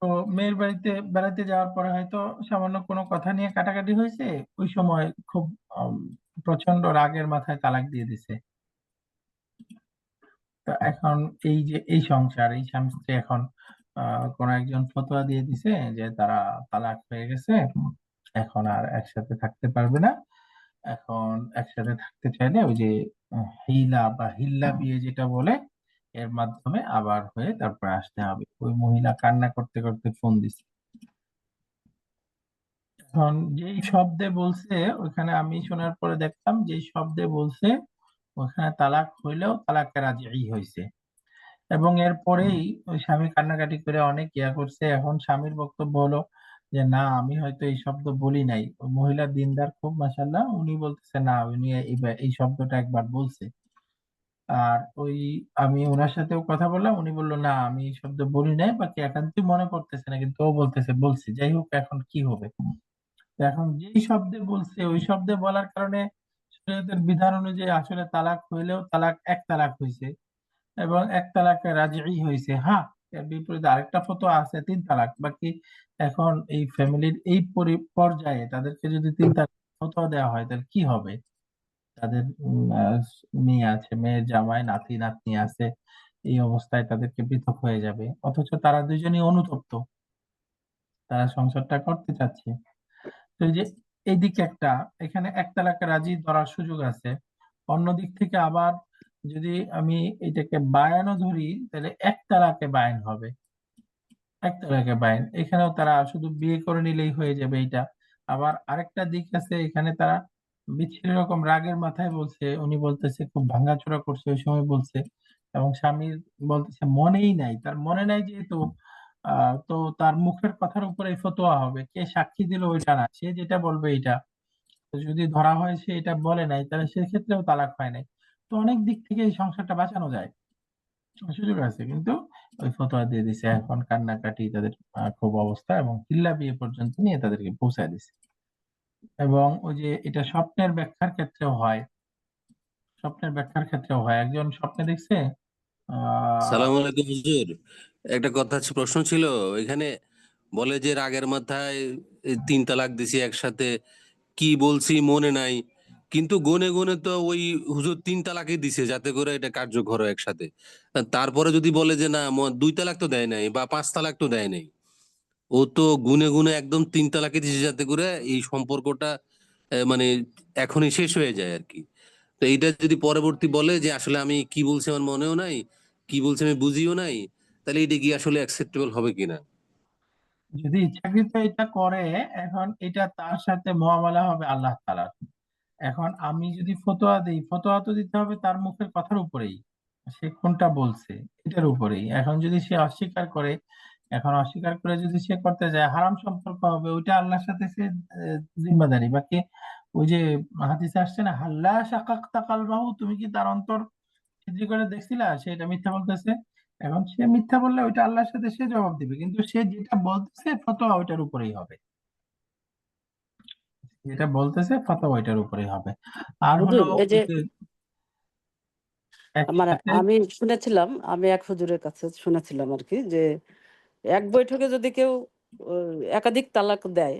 তো মেয়ের বাড়িতে বেড়াতে যাওয়ার পরে হয়তো সামান্য কোনো কথা নিয়ে কাটাকাটি হয়েছে, ওই সময় খুব উম, প্রচন্ড রাগের মাথায় তালাক দিয়ে দিছে। তো এখন এই যে এই সংসার, এই স্বামী স্ত্রী এখন কোন একজন ফতোয়া দিয়ে দিছে যে তারা তালাক হয়ে গেছে, এখন আর একসাথে থাকতে পারবে না। এখন একসাথে থাকতে চাইলে ওই যে হিলা বা হিল্লা বিয়ে যেটা বলে, এর মাধ্যমে আবার হয়ে তারপরে আসতে হবে। ওই মহিলা কান্না করতে করতে ফোন দিছে। এখন যেই শব্দে বলছে, ওইখানে আমি শোনার পরে দেখলাম যেই শব্দে বলছে, ওখানে তালাক হইলেও তালাকে রাজি হয়েছে। এবং এরপরেই ওই স্বামী কান্নাকাটি করে অনেক ইয়া করছে। এখন স্বামীর বক্তব্য হলো যে না, আমি হয়তো এই শব্দ বলি নাই। ওই মহিলা দিনদার খুব, মাশাআল্লাহ, উনি বলতেছে না, উনি এই শব্দটা একবার বলছে। আর ওই আমি ওনার সাথেও কথা বললাম, উনি বললো না, আমি এই শব্দ বলি নাই, বাকি একান্তই মনে পড়তেছে না, কিন্তু ও বলতেছে বলছি। যাই হোক, এখন কি হবে? তো এখন যেই শব্দে বলছে, ওই শব্দে বলার কারণে শরীয়তের বিধান অনুযায়ী আসলে তালাক হইলেও তালাক এক তালাক হয়েছে, এবং এক তালাকে রাজি হয়েছে। হ্যাঁ, এর বিপরীতে আরেকটা ফতোয়া আছে 3 তালাক। বাকি এখন এই ফ্যামিলির এই পর্যায়ে তাদেরকে যদি 3 তালাক ফতোয়া দেওয়া হয়, তাহলে কি হবে? তাদের মেয়ে আছে, মেয়ের জামাই, নাতি নাতনি আছে, এই অবস্থায় তাদেরকে পৃথক হয়ে যাবে, অথচ তারা দুজনই অনুতপ্ত, তারা সংসারটা করতে চাচ্ছে। তো এই যে এইদিকে একটা, এখানে এক তালাকে রাজি ধরার সুযোগ আছে। অন্য দিক থেকে আবার যদি আমি এটাকে বায়ানও ধরি, তাহলে এক তালাকে বায়ান হবে, এক তালাকে বায়ান, এখানেও তারা শুধু বিয়ে করে নিলেই হয়ে যাবে এটা। আবার আরেকটা দিক আছে, এখানে তারা বিচ্ছিন্ন রকম রাগের মাথায় বলছে, উনি বলতেছে খুব ভাঙাচোরা করছে, ওই সময় বলছে, এবং স্বামীর বলতেছে মনেই নাই, তার মনে নাই যেহেতু তো তার মুখের কথার উপরে ফতোয়া হবে, কে সাক্ষী দিল ওইটা না, সে যেটা বলবে এটা। তো যদি ধরা হয় সে এটা বলে নাই, তাহলে সেক্ষেত্রেও তালাক হয় নাই। তো অনেক দিক থেকে এই সংসারটা বাঁচানো যায়, সুযোগ আছে। কিন্তু ওই ফতোয়া দিয়ে দিছে, এখন কান্নাকাটি তাদের খুব অবস্থা, এবং কিল্লা বিয়ে পর্যন্ত নিয়ে তাদেরকে পৌঁছায় দিছে। এবং ওই যে এটা স্বপ্নের ব্যাখ্যার ক্ষেত্রেও হয়, স্বপ্নের ব্যাখ্যার ক্ষেত্রেও হয়। একজন স্বপ্নে দেখছে আহ সালাম আলাইকুম হুজুর। একটা কথা প্রশ্ন ছিল এখানে। বলে যে রাগের মাথায় এই 3 তালাক দিছি একসাথে, কি বলছি মনে নাই, কিন্তু গনে গনে তো ওই হুজুর 3 তালাকই দিছে যাতে করে এটা কার্যকর হয় একসাথে। তারপরে যদি বলে যে না 2 তালাক তো দেয় নাই বা 5 তালাক তো দেয় নাই, ও তো গুনে গুনে একদম 3 তালাকই দিছে যাতে করে এই সম্পর্কটা মানে এখনই শেষ হয়ে যায় আর কি। তো এইটা যদি পরবর্তী বলে যে আসলে আমি কি বলছি আমার মনেও নাই, কি বলছি আমি বুঝিও নাই, তাহলে এটা কি আসলে অ্যাকসেপ্টেবল হবে কিনা? যদি ইচ্ছাকৃত এটা করে, এখন এটা তার সাথে মুআমালা হবে আল্লাহ তাআলার। এখন আমি যদি ফতোয়া দিই, ফতোয়া তো দিতে হবে তার মুখের কথার উপরেই, সে কোনটা বলছে এটার উপরেই। এখন যদি সে অস্বীকার করে, এখন অস্বীকার করে যদি সে করতে যায়, হারাম সম্পর্ক হবে, ওইটা আল্লাহর সাথে সে জিম্মাদারি। বাকি ওই যে হাদিসে আসছে না, হাল্লা শাকাক্তা কালবাহু, তুমি কি তার অন্তর ছিদ্র করে দেখছিলা সে এটা মিথ্যা বলতেছে? এখন সে মিথ্যা বললে ওইটা আল্লাহর সাথে সে জবাব দিবে, কিন্তু সে যেটা বলতেছে ফতোয়া ওইটার উপরেই হবে, যেটা বলতেছে ফতোয়া ওইটার উপরেই হবে। আর হলো হুজুর এই যে ওই যে মানে একসাথে, আমি শুনেছিলাম, আমি এক হুজুরের কাছে শুনেছিলাম আর কি, যে এক বৈঠকে যদি কেউ একাধিক তালাক দেয়,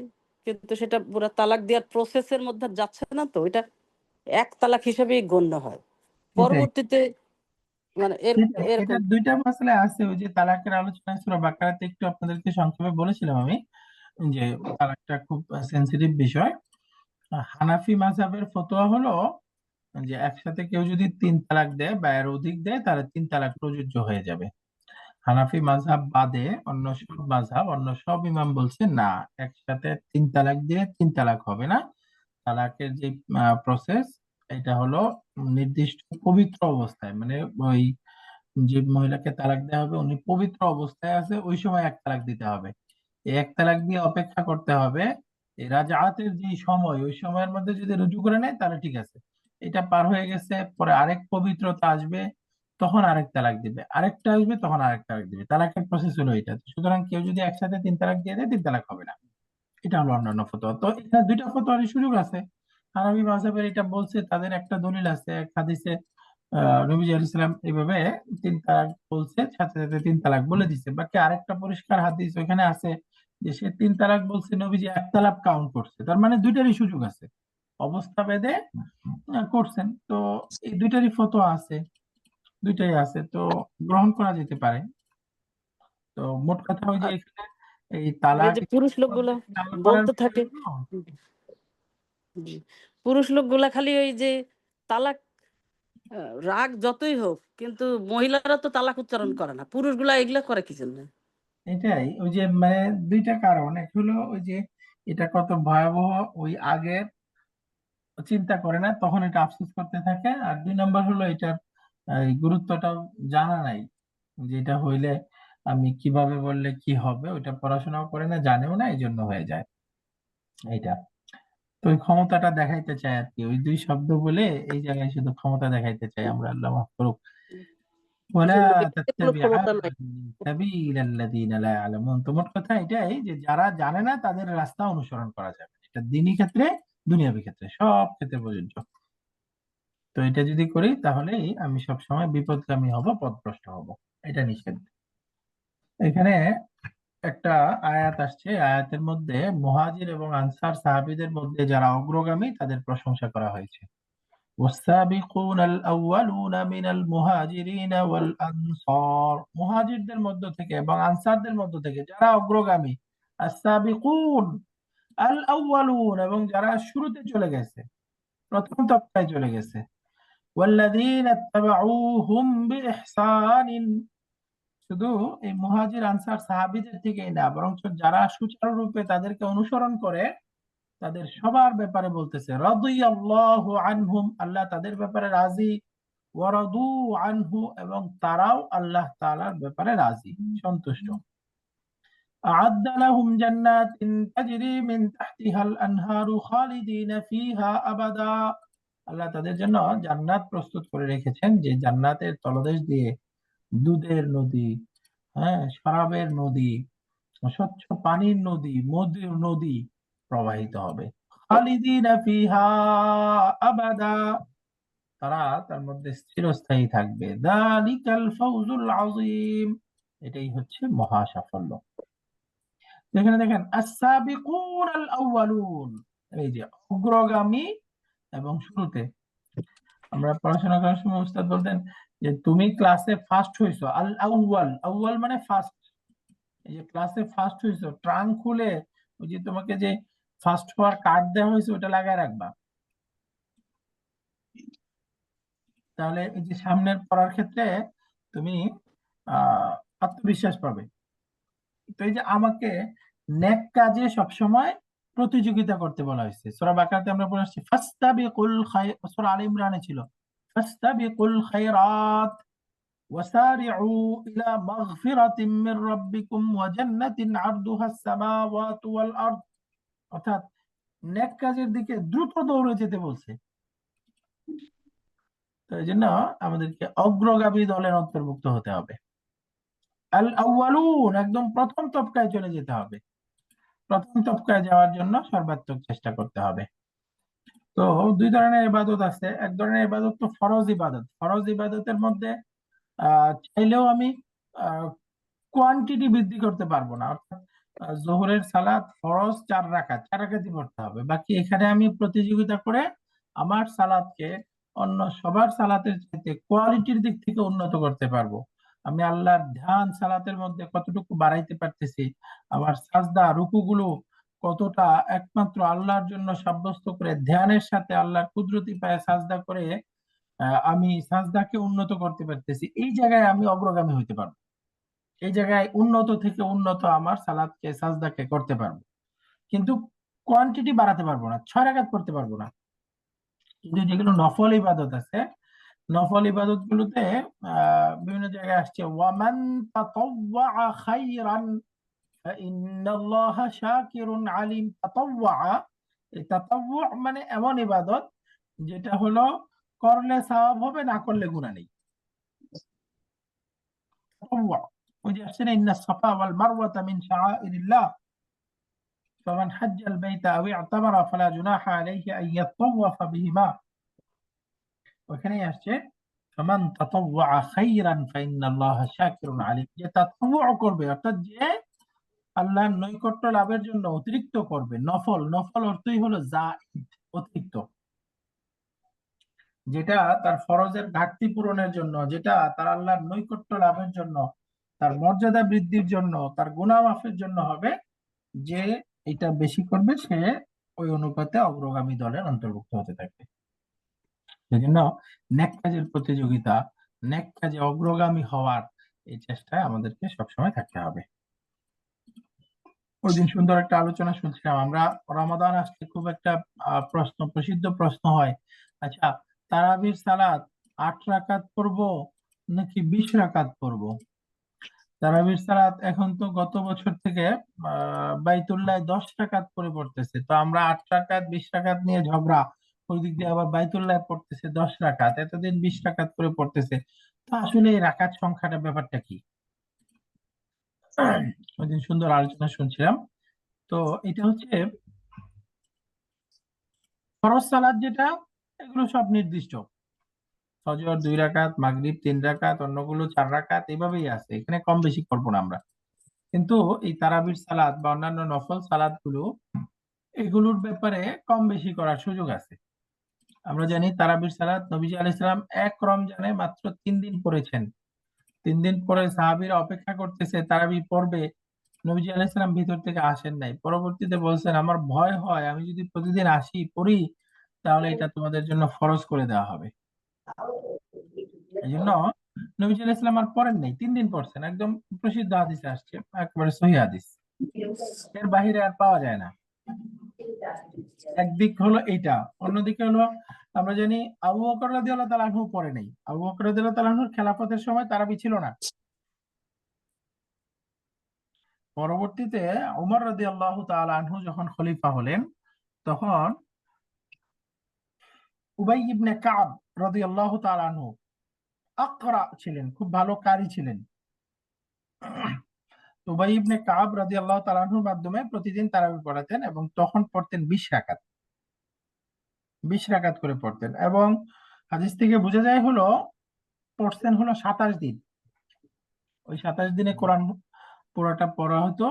কিন্তু সেটা পুরো তালাক দেওয়ার প্রসেসের মধ্যে যাচ্ছে না, তো এটা এক তালাক হিসেবেই গণ্য হয় এটাই পরবর্তীতে, মানে এরকম। এটার দুইটা মাসলা আছে। ওই যে তালাকের আলোচনা সূরা বাকারাতে একটু আপনাদেরকে সংক্ষেপে বলেছিলাম আমি, যে তালাকটা খুব সেনসিটিভ বিষয়। হানাফি মাযহাবের ফতোয়া হলো যে একসাথে কেউ যদি 3 তালাক দেয় বা এর অধিক দেয়, তাহলে 3 তালাক প্রযোজ্য হয়ে যাবে। হানাফি মাযহাব বাদে অন্য সব মাযহাব, অন্য সব ইমাম বলছে না, একসাথে 3 তালাক দিয়ে 3 তালাক হবে না। তালাকের যে প্রসেস, এটা হলো নির্দিষ্ট পবিত্র অবস্থায়, মানে ওই যে মহিলাকে তালাক দেওয়া হবে উনি পবিত্র অবস্থায় আছে, ওই সময় 1 তালাক দিতে হবে। এই 1 তালাক দিয়ে অপেক্ষা করতে হবে, এই রাজাআতের যে সময়, ওই সময়ের মধ্যে যদি রুজু করে নেয় তাহলে ঠিক আছে। এটা পার হয়ে গেছে, পরে আরেক পবিত্রতা আসবে, তখন আরেক তালাক দিবে, আরেকটা আসবে তখন আরেক তালাক দিবে। তালাকের প্রসেস হলো এটা। সুতরাং কেউ যদি একসাথে 3 তালাক দিয়ে দেয়, 3 তালাক হবে না। এটা হলো অন্যান্য ফতোয়া। তো এখানে দুইটা ফতোয়ারই সুযোগ আছে। হানাফি মাযহাবের এটা বলছে, তাদের একটা দলিল আছে এক হাদিসে, নবীজি আলাইহিস সালাম এইভাবে 3 তালাক বলছে, সাথে সাথে 3 তালাক বলে দিছে। বাকি আরেকটা পরিষ্কার হাদিস ওইখানে আছে যে সে 3 তালাক বলছে, নবীজি 1 তালাক কাউন্ট করছে। তার মানে দুইটারই সুযোগ আছে, অবস্থা ভেদে করছেন। তো এই দুইটারই ফতোয়া আছে, দুইটাই আছে, তো গ্রহণ করা যেতে পারে। তো মোট কথা ওই যে আর এখানে এই আর এই তালাক যে পুরুষ লোকগুলা খেয়াল করার বলতে বিষয় থাকে, হলো, জি, পুরুষ লোকগুলা খালি ওই যে তালাক, রাগ যতই হোক কিন্তু মহিলারা তো তালাক উচ্চারণ করে না, পুরুষগুলা এগুলা করে কি জন্য? এটাই ওই যে মানে দুইটা কারণ। এক হলো ওই যে এটা কত ভয়াবহ, ওই আগে চিন্তা করে না, তখন এটা আফসোস করতে থাকে। আর 2 নম্বর হলো এটার এই গুরুত্বটাও জানা নাই, যে এটা হইলে আমি কিভাবে বললে কি হবে, ওইটা পড়াশোনাও করে না, জানেও না, এই জন্য হয়ে যায় এইটা। তো ওই ক্ষমতাটা দেখাইতে চায় আর কি, ওই দুই শব্দ বলে এই জায়গায় শুধু ক্ষমতা দেখাইতে চাই আমরা, আল্লাহ মাফ করুক। ওয়ালা আসলে এতে কোনো তাত্তাবিআন ক্ষমতা নাই। সাবিলাল্লাযীনা লা ইয়ালামুন। তো মোট কথা এটাই যে যারা জানে না তাদের রাস্তা অনুসরণ করা যাবে, এটা দ্বীনি ক্ষেত্রে, দুনিয়াবি ক্ষেত্রে, সব ক্ষেত্রে প্রযোজ্য। তো এটা যদি করি তাহলেই আমি সব সময় বিপদগামী হব, পথভ্রষ্ট হব, এটা নিষেধ। এখানে একটা আয়াত আসছে, আয়াতের মধ্যে মুহাজির এবং আনসার সাহাবীদের মধ্যে যারা অগ্রগামী তাদের প্রশংসা করা হয়েছে। والسابقون الأولون من المهاجرين والأنصار, মুহাজিরদের মধ্য থেকে এবং আনসারদের মধ্য থেকে যারা অগ্রগামী, আস-সাবিকুন আল আউয়ালুন, এবং যারা শুরুতে চলে গেছে, প্রথম তফকায় চলে গেছে, ওয়াল্লাযীনা ইত্তাবাউহুম বিইহসানিন, শুধু এই মুহাজির আনসার সাহাবীদের থেকেই না, বরং যারা সুচারুরূপে তাদেরকে অনুসরণ করে, তাদের সবার ব্যাপারে বলতেছে রাদিয়াল্লাহু আনহুম, আল্লাহ তাদের ব্যাপারে রাজি, ওয়ারাদু আনহু, এবং তারাও আল্লাহ তাআলার ব্যাপারে রাজি, সন্তুষ্ট। আ'আদ্দা লাহুম জান্নাতিন তাজরি মিন তাহতিহাল আনহারু খালিদিনা ফিহা আবাদা। আল্লাহ তাদের জন্য জান্নাত প্রস্তুত করে রেখেছেন, যে জান্নাতের তলদেশ দিয়ে দুধের নদী, হ্যাঁ, শরাবের নদী, স্বচ্ছ পানির নদী, মধুর নদী প্রবাহিত হবে। খালিদিনা ফিহা আবাদা, তারা তার মধ্যে চিরস্থায়ী থাকবে। যালিকাল ফাউজুল আযীম, এটাই হচ্ছে মহা সাফল্য। এখানে দেখেন আস-সাবিকুন আল আউয়ালুন, এই যে অগ্রগামী, এবং শুরুতে আমরা পড়াশোনা করার সময় উস্তাদ বলতেন যে তুমি ক্লাসে ফার্স্ট হইছো, আল আউয়াল, আউয়াল মানে ফার্স্ট। এই যে ক্লাসে ফার্স্ট হইছো, ট্রাঙ্ক খুলে ওই যে তোমাকে যে ফার্স্ট হওয়ার কার্ড দেওয়া হয়েছে ওটা লাগায় রাখবা, তাহলে এই যে সামনের পড়ার ক্ষেত্রে তুমি আত্মবিশ্বাস পাবে। তো এই যে আমাকে নেক কাজে সবসময় প্রতিযোগিতা করতে বলা হয়েছে। সূরা বাকারাতে আমরা পড়ে আসছি ফাস্তাবিকুল খায়র, সূরা আলে ইমরানে ছিল ফাস্তাবিকুল খায়রাত ওয়াসারিউ ইলা মাগফিরাতিম মির রাব্বিকুম ওয়া জান্নাতিন আরদুহা আস-সামাওয়াতু ওয়াল আরদ, অর্থাৎ নেক কাজের দিকে দ্রুত দৌড়ে যেতে বলছে। তো এই জন্য আমাদেরকে অগ্রগামী দলের অন্তর্ভুক্ত হতে হবে। আল আউয়ালুন, একদম প্রথম তবকায় চলে যেতে হবে। প্রথম তবকায় যাওয়ার জন্য সর্বাত্মক চেষ্টা করতে হবে। তো দুই ধরনের ইবাদত আছে। এক ধরনের ইবাদত তো ফরজ ইবাদত। ফরজ ইবাদতের মধ্যে চাইলেও আমি কোয়ান্টিটি বৃদ্ধি করতে পারবো না, অর্থাৎ জোহরের সালাত ফরজ 4 রাকাত, 4 রাকাতই পড়তে হবে। বাকি এখানে আমি প্রতিযোগিতা করে আমার সালাতকে অন্য সবার সালাতের চাইতে কোয়ালিটির দিক থেকে উন্নত করতে পারবো। আমি আল্লাহর ধ্যান সালাতের মধ্যে কতটুকু বাড়াইতে পারতেছি, আমার সাজদা রুকুগুলো কতটা একমাত্র আল্লাহর জন্য সাব্যস্ত করে ধ্যানের সাথে আল্লাহর কুদরতি পায়ে সাজদা করে আমি সাজদাকে উন্নত করতে পারতেছি, এই জায়গায় আমি অগ্রগামী হইতে পারবো। এই জায়গায় উন্নত থেকে উন্নত আমার সালাদকে সাজদাকে করতে পারবো, কিন্তু কোয়ান্টিটি বাড়াতে পারবো না, 6 রাকাত পড়তে পারবো না। কিন্তু যেগুলো নফল ইবাদত আছে, নফল ইবাদত গুলোতে বিভিন্ন জায়গায় আসছে ওয়ামান তাতাওয়া খাইরান ফাইন্নাল্লাহা শাকিরুন আলিম। তাতাওয়া, এই তাতাওয়া মানে এমন ইবাদত যেটা হলো করলে সওয়াব হবে, না করলে গুনাহ নেই। তাতাওয়া, ওই যে আসছে না ইন্নাস সাফা ওয়াল মারওয়াতা মিন শাআইরিল্লাহ ফামান হাজ্জাল বাইতা আও ইতামারা ফালা জুনাহা আলাইহি আন ইয়াতাওয়াফা বিহিমা, ওখানেই আসছে ফামান তাতাওয়া খাইরান ফাইন্নাল্লাহা শাকিরুন আলিম, যে তাতাওয়া করবে অর্থাৎ যে আল্লাহর নৈকট্য লাভের জন্য অতিরিক্ত করবে। নফল, নফল অর্থই হলো জায়েদ, অতিরিক্ত, যেটা তার ফরজের ঘাটতি পূরণের জন্য, যেটা তার আল্লাহর নৈকট্য লাভের জন্য, তার মর্যাদা বৃদ্ধির জন্য, তার গুনাহ মাফের জন্য হবে, যে এটা বেশি করবে সে ওই অনুপাতে অগ্রগামী দলের অন্তর্ভুক্ত হতে থাকবে। সেজন্য নেক কাজের প্রতিযোগিতা, নেক কাজে অগ্রগামী হওয়ার এই চেষ্টায় আমাদেরকে সবসময় থাকতে হবে। ওই দিন সুন্দর একটা আলোচনা শুনছিলাম আমরা, রমাদান আসলে খুব একটা প্রশ্ন, প্রসিদ্ধ প্রশ্ন হয়, আচ্ছা তারাবির সালাত 8 রাকাত পড়বো নাকি 20 রাকাত পড়বো? তারাবির সালাত এখন তো গত বছর থেকে বাইতুল্লাহ 10 রাকাত করে পড়তেছে, তো আমরা 8 রাকাত 20 রাকাত নিয়ে ঝগড়া, ওই দিক দিয়ে আবার বাইতুল্লাহ পড়তেছে 10 রাকাত, এতদিন 20 রাকাত করে পড়তেছে। তো আসলে এই রাকাত সংখ্যাটা ব্যাপারটা কি? ওই দিন সুন্দর আলোচনা শুনছিলাম। তো এটা হচ্ছে ফরজ সালাত যেটা, এগুলো সব নির্দিষ্ট, ফজর 2 রাকাত, মাগরিব 3 রাকাত, অন্যগুলো 4 রাকাত, এভাবেই আছে, এখানে কম বেশি করবো না আমরা। কিন্তু এই তারাবির সালাত বা অন্যান্য নফল সালাত গুলো, এগুলোর ব্যাপারে কম বেশি করার সুযোগ আছে। আমরা জানি তারাবির সালাত নবীজি আলাইহিস সালাম এক রমজানে মাত্র 3 দিন পড়েছেন। 3 দিন পরে সাহাবীরা অপেক্ষা করতেছে তারাবি পড়বে, নবীজি আলাইহিস সালাম ভিতর থেকে আসেন নাই। পরবর্তীতে বলছেন আমার ভয় হয় আমি যদি প্রতিদিন আসি পড়ি তাহলে এটা তোমাদের জন্য ফরজ করে দেওয়া হবে। এই জন্য নবীজি আলাইহিস সালাম আর পড়েন নাই, 3 দিন পড়ছেন, একদম প্রসিদ্ধ হাদিসে আসছে, একেবারে সহিহ হাদিস, এর বাহিরে আর পাওয়া যায় না। একদিক হলো এইটা, অন্যদিকে হলো আমরা জানি আবু বকর রাদিয়াল্লাহু তাআলা আনহু পড়ে নাই। আবু বকর রাদিয়াল্লাহু তাআলা আনহুর খেলাফতের সময় তারাবি ছিল না। পরবর্তীতে ওমর রাদিয়াল্লাহু তাআলা আনহু যখন খলিফা হলেন, তখন উবাই ইবনে কাব রাদিয়াল্লাহু তাআলা আনহু আকরা ছিলেন, খুব ভালো কারি ছিলেন। উবাই ইবনে কাব রাদিয়াল্লাহু তাআলা আনহুর মাধ্যমে প্রতিদিন তারাবি পড়াতেন এবং তখন পড়তেন 20 রাকাত, 20 রাকাত করে পড়তেন। এবং হাদিস থেকে বোঝা যায় হলো পড়ছেন হলো 27 দিন। ওই 27 দিনে কোরআন পুরোটা পড়া হতো।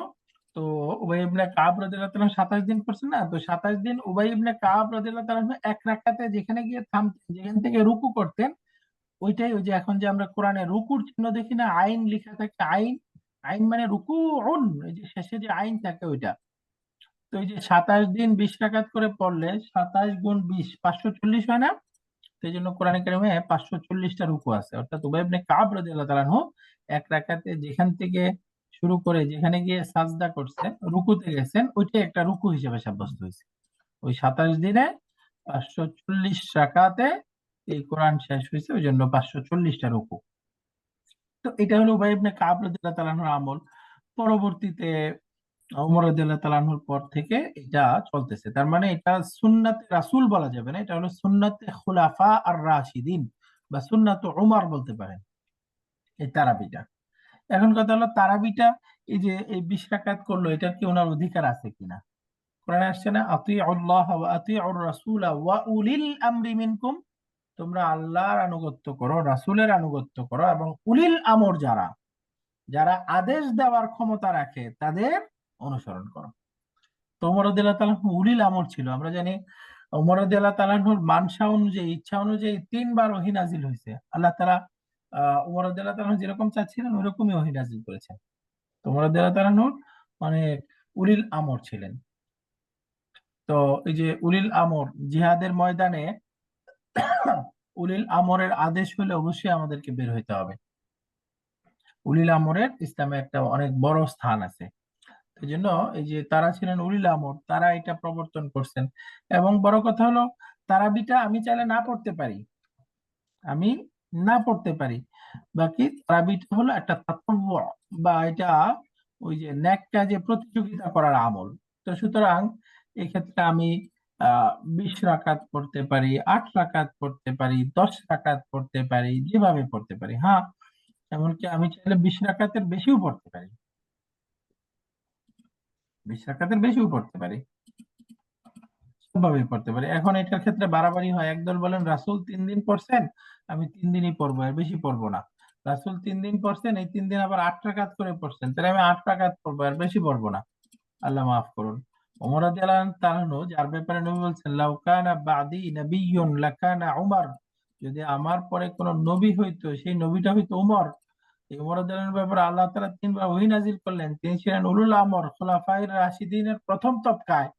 তো উবাই ইবনে কাব রাদিয়াল্লাহু তাআলা 27 দিন পড়ছেন না, তো 27 দিন উবাই ইবনে কাব রাদিয়াল্লাহু তাআলা এক রাকাতে যেখানে গিয়ে থামতেন, যেখান থেকে রুকু করতেন, ওইটাই ওই যে এখন যে আমরা কোরআনে রুকুর চিহ্ন দেখি না, আইন লেখা থাকে, আইন, আইন মানে রুকুউন, এই যে শেষে যে আইন থাকে ওইটা। তো এই যে 27 দিন 20 রাকাত করে পড়লে 27 গুণ 20 540 হয় না? সেই জন্য কোরআনে কারিমে 540টা রুকু আছে। অর্থাৎ উবাই ইবনে কাব রাদিয়াল্লাহু তাআলা আনহু এক রাকাতে যেখান থেকে শুরু করে যেখানে গিয়ে সাজদা করছে, রুকুতে গেছেন, ওইটাই একটা রুকু হিসেবে সাব্যস্ত হয়েছে। ওই 27 দিনে 540 রাকাতে এই কোরআন শেষ হয়েছে, ওই জন্য 540টা রুকু। তো এটা হলো উবাই ইবনে কাব রাদিয়াল্লাহু তাআলা আনহুর আমল। পরবর্তীতে ওমর রাদিয়াল্লাহু তাআলা আনহুর পর থেকে এটা চলতেছে। তার মানে এটা সুন্নাতে রাসূল বলা যাবে না, এটা হলো সুন্নাতে খুলাফা আর রাশিদিন বা সুন্নাতে উমর বলতে পারেন এই তারাবিটা। এখন কথা হলো তারাবিটা এই যে এই 20 রাকাত করলো, এটার কি ওনার অধিকার আছে কিনা? কোরআনে আসছে না, আতিউল্লাহ ওয়া আতিউর রাসূলা ওয়া উলিল আমরি মিনকুম, তোমরা আল্লাহর আনুগত্য করো, রাসূলের আনুগত্য করো এবং উলিল আমর যারা, যারা আদেশ দেওয়ার ক্ষমতা রাখে তাদের অনুসরণ করো। তো ওমর রাদিয়াল্লাহু তাআলা উলিল আমর ছিল। আমরা জানি ওমর রাদিয়াল্লাহু তাআলার মানসা অনুযায়ী, ইচ্ছা অনুযায়ী 3 বার ওহী নাজিল হয়েছে। আল্লাহ তাআলা ওমর রাদিয়াল্লাহু তাআলা যেরকম চাচ্ছিলেন ওইরকমই ওহী নাজিল করেছেন। তো ওমর রাদিয়াল্লাহু তাআলা অনেক উলিল আমর ছিলেন। তো এই যে উলিল আমর জিহাদের ময়দানে উলিল আমরের আদেশ হলে অবশ্যই আমাদেরকে বের হইতে হবে। উলিল আমরের ইসলামে একটা অনেক বড় স্থান আছে। এই জন্য এই যে তারা ছিলেন উলিল আমর, তারা এটা প্রবর্তন করছেন। এবং বড় কথা হলো তারাবিটা আমি চাইলে না পড়তে পারি, আমি না পড়তে পারি। বাকি তারাবিটা হলো একটা তাতাব্বু, বা এটা ওই যে নেক কাজে প্রতিযোগিতা করার আমল। তো সুতরাং এই ক্ষেত্রে আমি 20 রাকাত পড়তে পারি, 8 রাকাত পড়তে পারি, 10 রাকাত পড়তে পারি, যেভাবে পড়তে পারি। হ্যাঁ, এমনকি আমি চাইলে 20 রাকাতের বেশিও পড়তে পারি, 20 রাকাতের বেশিও পড়তে পারি, সবভাবেই পড়তে পারি। এখন এটার ক্ষেত্রে বাড়াবাড়ি হয়, একদল বলেন রাসূল 3 দিন পড়ছেন, আমি 3 দিনই পড়বো, আর বেশি পড়বো না। রাসূল 3 দিন পড়ছেন, এই 3 দিন আবার 8 রাকাত করে পড়ছেন, তাহলে আমি 8 রাকাত পড়বো, আর বেশি পড়বো না। আল্লাহ মাফ করুন। ওমর রাদিয়াল্লাহু তাআলা যার ব্যাপারে নবী বলছেন লাউ কানা বাদি নাবিয়্যুন লাকানা উমর, যদি আমার পরে কোন নবী হইতো সেই নবীটা হইতো উমর। এই উমর রাদিয়াল্লাহু আনহুর ব্যাপারে আল্লাহ তাআলা 3 বার ওহী নাযিল করলেন। তিনি ছিলেন উলুল আমর, খুলাফায়ে রাশিদিনের প্রথম তবকায়।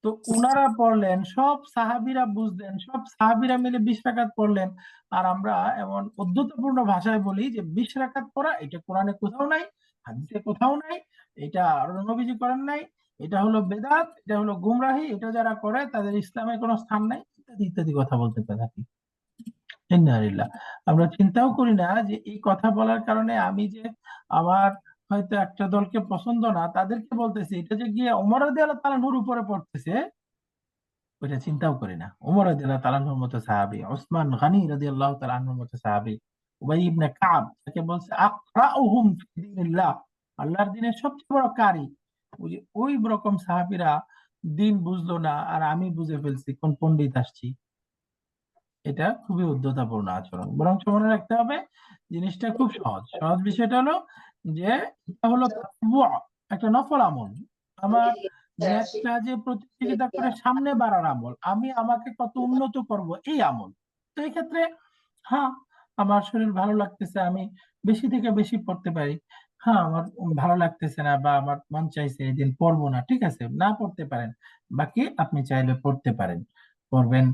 তো উনারা পড়লেন, সব সাহাবীরা বুঝলেন, সব সাহাবীরা মিলে 20 রাকাত পড়লেন। আর আমরা এমন উদ্ধতপূর্ণ ভাষায় বলি যে 20 রাকাত পড়া এটা কোরআনে কোথাও নাই, হাদিসে কোথাও নাই, এটা নবীজি করেন নাই, এটা হলো বেদাত, এটা হলো গুমরাহি, এটা যারা করে তাদের ইসলামে কোনো স্থান নাই, ইত্যাদি ইত্যাদি কথা বলতে থাকি। ইন্নালিল্লাহ। আমরা চিন্তাও করি না যে এই কথা বলার কারণে আমি যে আমার হয়তো একটা দলকে পছন্দ না তাদেরকে বলতেছি, এটা যে গিয়ে ওমর রাদিয়াল্লাহু তাআলার উপরে পড়তেছে, ওইটা চিন্তাও করি না। ওমর রাদিয়াল্লাহু তাআলার মতো সাহাবী, ওসমান গনি রাদিয়াল্লাহু তাআলার মতো সাহাবী, উবাই ইবনে কাব তাকে বলছে আকরাউহুম ফি দীনিল্লাহ, আল্লাহর দ্বীনের সবচেয়ে বড় কারি। ওই রকম সাহাবীরা দ্বীন বুঝলো না আর আমি বুঝে ফেলছি, কোন পণ্ডিত আসছি। এটা খুবই উদ্ধতাপূর্ণ আচরণ। বরং মনে রাখতে হবে জিনিসটা খুব সহজ। সহজ বিষয়টা হলো যে এটা হলো তাতাব্বু, একটা নফল আমল। আমার নেক কাজে প্রতিযোগিতা করে সামনে বাড়ার আমল, আমি আমাকে কত উন্নত করব এই আমল। তো এই ক্ষেত্রে হ্যাঁ, আমার শরীর ভালো লাগতেছে, আমি বেশি থেকে বেশি পড়তে পারি। হ্যাঁ, আমার ভালো লাগতেছে না বা আমার মন চাইছে এই দিন পড়বো না, ঠিক আছে, না পড়তে পারেন। বাকি আপনি চাইলে পড়তে পারেন, পড়বেন।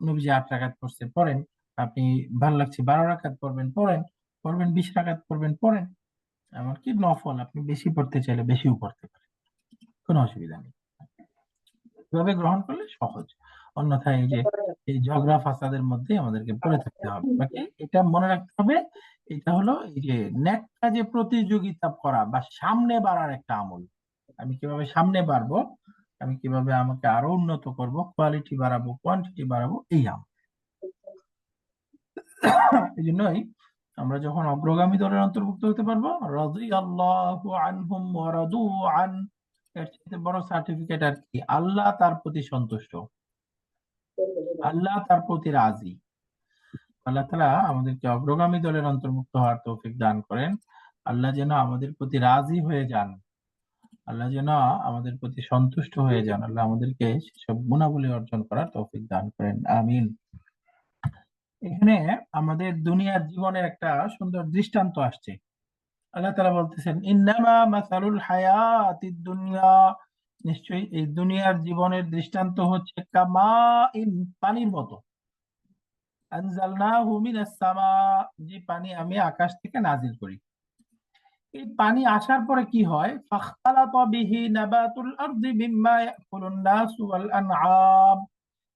নবীজি 8 রাকাত পড়ছে, পড়েন। আপনি ভালো লাগছে 12 রাকাত পড়বেন, পড়েন। পড়বেন 20 রাকাত পড়বেন, পড়েন। এমনকি নফল আপনি বেশি পড়তে চাইলে বেশিও পড়তে পারেন, কোনো অসুবিধা নেই। এভাবে গ্রহণ করলে সহজ, অন্যথায় এই যে এই ঝগড়া ফাসাদের মধ্যে আমাদেরকে পড়ে থাকতে হবে। বাকি এটা মনে রাখতে হবে, এটা হলো এই যে নেক কাজে প্রতিযোগিতা করা বা সামনে বাড়ার একটা আমল। আমি কিভাবে সামনে বাড়বো, আমি কিভাবে আমাকে আরো উন্নত করব, কোয়ালিটি বাড়াবো, কোয়ান্টিটি বাড়াবো, এই আমল। এই জন্যই আমরা যখন অগ্রগামী দলের অন্তর্ভুক্ত হতে পারবো, রাদিয়াল্লাহু আনহুম ওয়া রাদু আন, এর চেয়ে বড় সার্টিফিকেট আর কি? আল্লাহ তার প্রতি সন্তুষ্ট, আল্লাহ তার প্রতি রাজি। আল্লাহ তাআলা আমাদেরকে অগ্রগামী দলের অন্তর্ভুক্ত হওয়ার তৌফিক দান করেন। আল্লাহ যেন আমাদের প্রতি রাজি হয়ে যান, আল্লাহ যেন আমাদের প্রতি সন্তুষ্ট হয়ে যান, আল্লাহ আমাদেরকে সেসব গুণাবলী অর্জন করার তৌফিক দান করেন, আমিন। এখানে আমাদের দুনিয়ার জীবনের একটা সুন্দর দৃষ্টান্ত আসছে। আল্লাহ তাআলা বলতেছেন, ইন্নামা মাসালুল হায়াতিদ দুনিয়া, নিশ্চয়ই এই দুনিয়ার জীবনের দৃষ্টান্ত হচ্ছে কামাইন, পানির মতো। আনজালনাহু মিনাস সামা, যে পানি আমি আকাশ থেকে নাজিল করি। এই পানি আসার পরে কি হয়? ফাখতালাতা বিহি নাবাতুল আরদি মিম্মা ইয়াকুলুন নাস ওয়াল আনআম,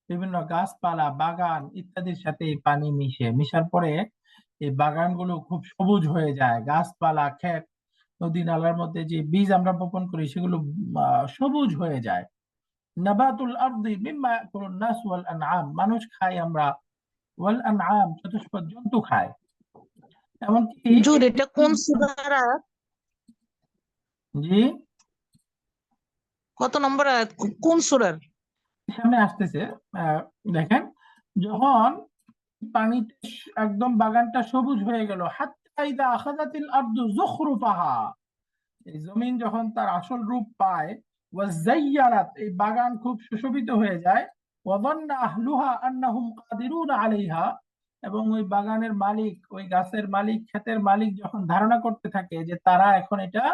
বিভিন্ন গাছপালা, বাগান ইত্যাদির সাথে এই পানি মিশার পরে এই বাগানগুলো খুব সবুজ হয়ে যায়। গাছপালা, ক্ষেত, নদী নালার মধ্যে যে বীজ আমরা বপন করি সেগুলো সবুজ হয়ে যায়। নাবাতুল আরদি মিম্মা ইয়াকুলুন নাস ওয়াল আনআম, মানুষ খাই আমরা, ওয়াল আনআম চতুষ্পদ জন্তু খায়। এমনকি হুজুর এটা কোন সূরার আয়াত? জি, কত নম্বর আয়াত? কোন সূরার? সামনে আসতেছে। দেখেন, যখন পানিতে একদম বাগানটা সবুজ হয়ে গেল, হাত্তা ইযা আখাযাতিল আরদু যুখরুফাহা, এই জমিন যখন তার আসল রূপ পায়, ওয়াযায়্যানাত, এই বাগান খুব সুশোভিত হয়ে যায়, ওয়াযান্না আহলুহা আন্নাহুম কাদিরুন আলাইহা, এবং ওই বাগানের মালিক, ওই গাছের মালিক, ক্ষেতের মালিক যখন ধারণা করতে থাকে যে তারা এখন এটা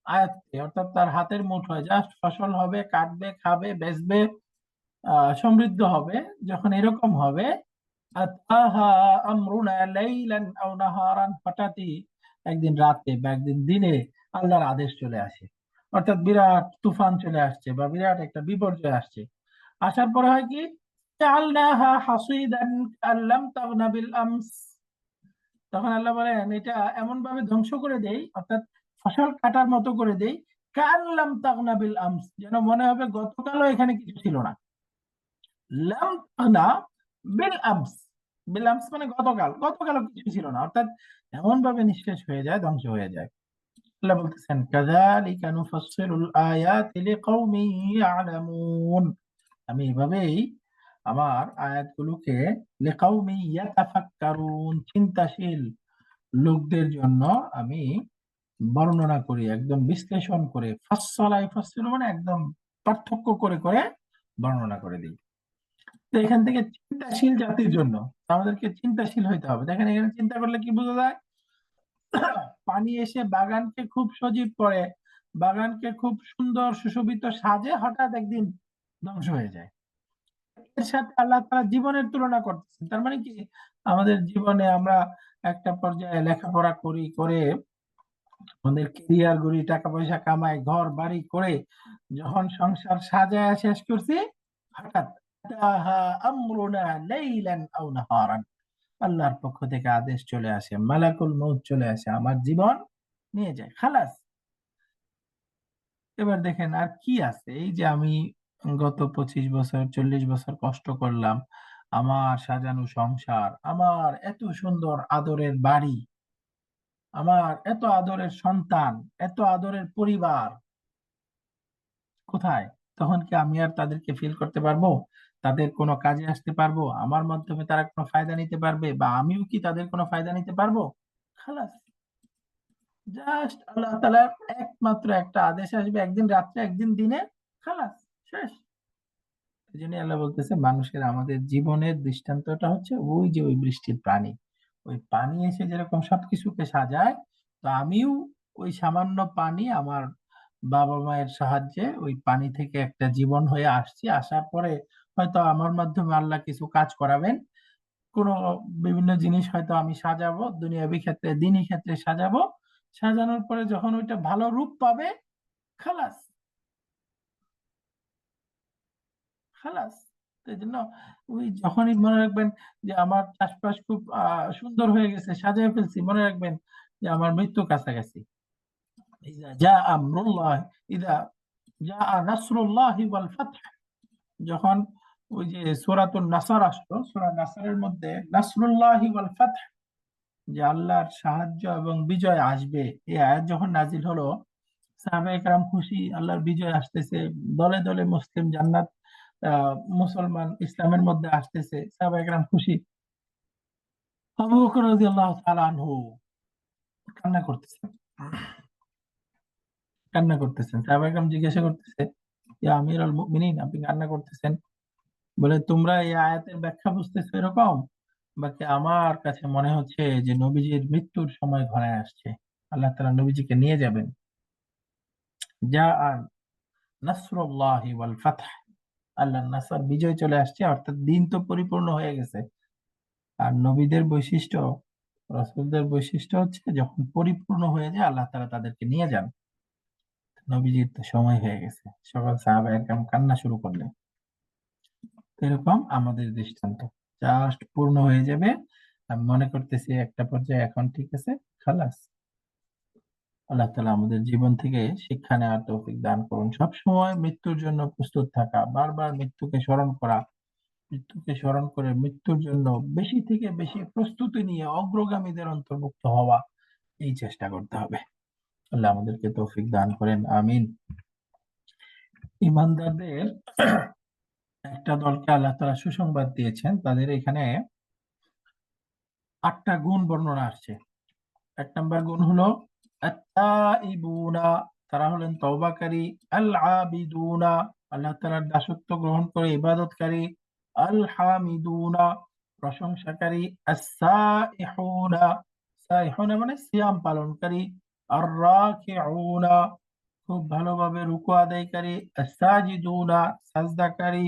আয়ত্তে, অর্থাৎ তার হাতের মুঠোয়, জাস্ট ফসল হবে, কাটবে, খাবে, বেচবে, সমৃদ্ধ হবে, যখন এরকম হবে, আতাহা আমরুনা লাইলান আও নাহারান, হঠাৎই একদিন রাতে বা একদিন দিনে আল্লাহর আদেশ চলে আসে, অর্থাৎ বিরাট তুফান চলে আসছে বা বিরাট একটা বিপর্যয় আসছে। আসার পরে হয় কি? জাআলনাহা হাসিদান কাল্লাম তাগনা বিল আমস, তখন আল্লাহ বলেন এটা এমন ভাবে ধ্বংস করে দেই, অর্থাৎ ফসল কাটার মতো করে দেই, কাল্লাম তাগনা বিল আমস, যেন মনে হবে গতকালও এখানে কিছু ছিল না। লাম তাগনা বিল আমস, বিল আমস মানে গতকাল, গতকালও কিছু ছিল না, অর্থাৎ এমন ভাবে নিঃশেষ হয়ে যায়, ধ্বংস হয়ে যায়। আল্লাহ বলতেছেন, কাযালিকা নুফাসসিলুল আয়াতি লিকাউমিন ইয়ালামুন, আমি এভাবেই আমার আয়াতগুলোকে লিকাউমিন ইয়াতাফাক্কারুন, চিন্তাশীল লোকদের জন্য আমি বর্ণনা করি, একদম বিশ্লেষণ করে, ফাসসালা ইউফাসসিলু মানে একদম পার্থক্য করে করে বর্ণনা করে দিই। তো এখান থেকে চিন্তাশীল জাতির জন্য আমাদেরকে চিন্তাশীল হইতে হবে। দেখেন এখানে চিন্তা করলে কি বোঝা যায়? পানি এসে বাগানকে খুব সজীব করে, বাগানকে খুব সুন্দর সুশোভিত সাজে, হঠাৎ একদিন ধ্বংস হয়ে যায়। এর সাথে আল্লাহ তাআলা জীবনের তুলনা করতেছেন। তার মানে কি? আমাদের জীবনে আমরা একটা পর্যায়ে লেখাপড়া করি, করে আমাদের ক্যারিয়ার গড়ি, টাকা পয়সা কামাই, ঘর বাড়ি করে যখন সংসার সাজায় শেষ করছি, হঠাৎ আতাহা আমরুনা লাইলান আও নাহারান, আল্লাহর পক্ষ থেকে আদেশ চলে আসে, মালাকুল মউত চলে আসে, আমার জীবন নিয়ে যায়, খালাস। এবার দেখেন আর কি আছে? এই যে আমি গত 25 বছর 40 বছর কষ্ট করলাম, আমার সাজানো সংসার, আমার এত সুন্দর আদরের বাড়ি, আমার এত আদরের সন্তান, এত আদরের পরিবার, কোথায়? তখন কি আমি আর তাদেরকে ফিল করতে পারবো? তাদের কোনো কাজে আসতে পারবো? আমার মাধ্যমে তারা কোনো ফায়দা নিতে পারবে, বা আমিও কি তাদের কোনো ফায়দা নিতে পারবো? খালাস, জাস্ট আল্লাহ তাআলার একমাত্র একটা আদেশ আসবে, একদিন রাত্রে একদিন দিনে, খালাস, শেষ। এই জন্য আল্লাহ বলতেছে মানুষের, আমাদের জীবনের দৃষ্টান্তটা হচ্ছে ওই যে ওই বৃষ্টির পানি, ওই পানি এসে যেরকম সবকিছুকে সাজায়, তো আমিও ওই সামান্য পানি, আমার বাবা মায়ের সাহায্যে ওই পানি থেকে একটা জীবন হয়ে আসছি, আসার পরে হয়তো আমার মাধ্যমে আল্লাহ কিছু কাজ করাবেন, কোনো বিভিন্ন জিনিস হয়তো আমি সাজাবো, দুনিয়াবি ক্ষেত্রে, দিনী ক্ষেত্রে সাজাবো, সাজানোর পরে যখন ওইটা ভালো রূপ পাবে, খালাস, খালাস। তো এই জন্য ওই যখনই মনে রাখবেন যে আমার চাষবাস খুব সুন্দর হয়ে গেছে, সাজিয়ে ফেলছি, মনে রাখবেন যে আমার মৃত্যু কাছাকাছি। ইযা জা আমরুল্লাহ, ইযা জা নাসরুল্লাহি ওয়াল ফাতহ, যখন ওই যে সূরাতুন নাসর আসলো, সূরা নাসরের মধ্যে নাসরুল্লাহি ওয়াল ফাতহ, যে আল্লাহর সাহায্য এবং বিজয় আসবে, এই আয়াত যখন নাজিল হলো, সাহাবায়ে কেরাম খুশি, আল্লাহর বিজয় আসতেছে, দলে দলে মুসলিম জান্নাত, মুসলমান ইসলামের মধ্যে আসতেছে, সাহাবায়ে কেরাম খুশি। আবু বকর রাদিয়াল্লাহু তাআলা আনহু কান্না করতেছেন, কান্না করতেছেন। সাহাবায়ে কেরাম জিজ্ঞাসা করতেছে, ইয়া আমিরুল মুমিনিন, আপনি কান্না করতেছেন? বলে, তোমরা এই আয়াতের ব্যাখ্যা বুঝতেছো এরকম, বাকি আমার কাছে মনে হচ্ছে যে নবীজির মৃত্যুর সময় ঘনায় আসছে, আল্লাহ তাআলা নবীজিকে নিয়ে যাবেন। জা নাসরুল্লাহি ওয়াল ফাতহ, আল্লাহর নাসর, বিজয় চলে আসছে, অর্থাৎ দিন তো পরিপূর্ণ হয়ে গেছে। আর নবীদের বৈশিষ্ট্য, রাসূলদের বৈশিষ্ট্য হচ্ছে যখন পরিপূর্ণ হয়ে যায় আল্লাহ তাআলা তাদেরকে নিয়ে যান। নবীজির তো সময় হয়ে গেছে, সকল সাহাবায়ে কেরাম কান্না শুরু করলেন। এরকম আমাদের দৃষ্টান্ত জাস্ট পূর্ণ হয়ে যাবে, আমি মনে করতেছি একটা পর্যায়ে এখন ঠিক আছে, খালাস। আল্লাহ তাআলা আমাদের জীবন থেকে শিক্ষা নেওয়ার তৌফিক দান করুন। সবসময় মৃত্যুর জন্য প্রস্তুত থাকা, বারবার মৃত্যুকে স্মরণ করা, মৃত্যুকে স্মরণ করে মৃত্যুর জন্য বেশি থেকে বেশি প্রস্তুতি নিয়ে অগ্রগামীদের অন্তর্ভুক্ত হওয়া, এই চেষ্টা করতে হবে। আল্লাহ আমাদেরকে তৌফিক দান করেন, আমিন। ঈমানদারদের একটা দলকে আল্লাহ তাআলা সুসংবাদ দিয়েছেন, তাদের এখানে 8টা গুণ বর্ণনা আসছে। 1 নাম্বার গুণ হলো আত-তাইবুনা, তারা হলেন তওবাকারী, আল-আবিদুনা, আল্লাহ তাআলার দাসত্ব গ্রহণ করে ইবাদতকারী, আল-হামিদুনা, প্রশংসাকারী, আস-সাইহুনা, সাইহুনা মানে সিয়াম পালনকারী, আর-রাকিউনা, খুব ভালোভাবে রুকু আদায়কারী, আস-সাজিদুনা, সাজদাকারী,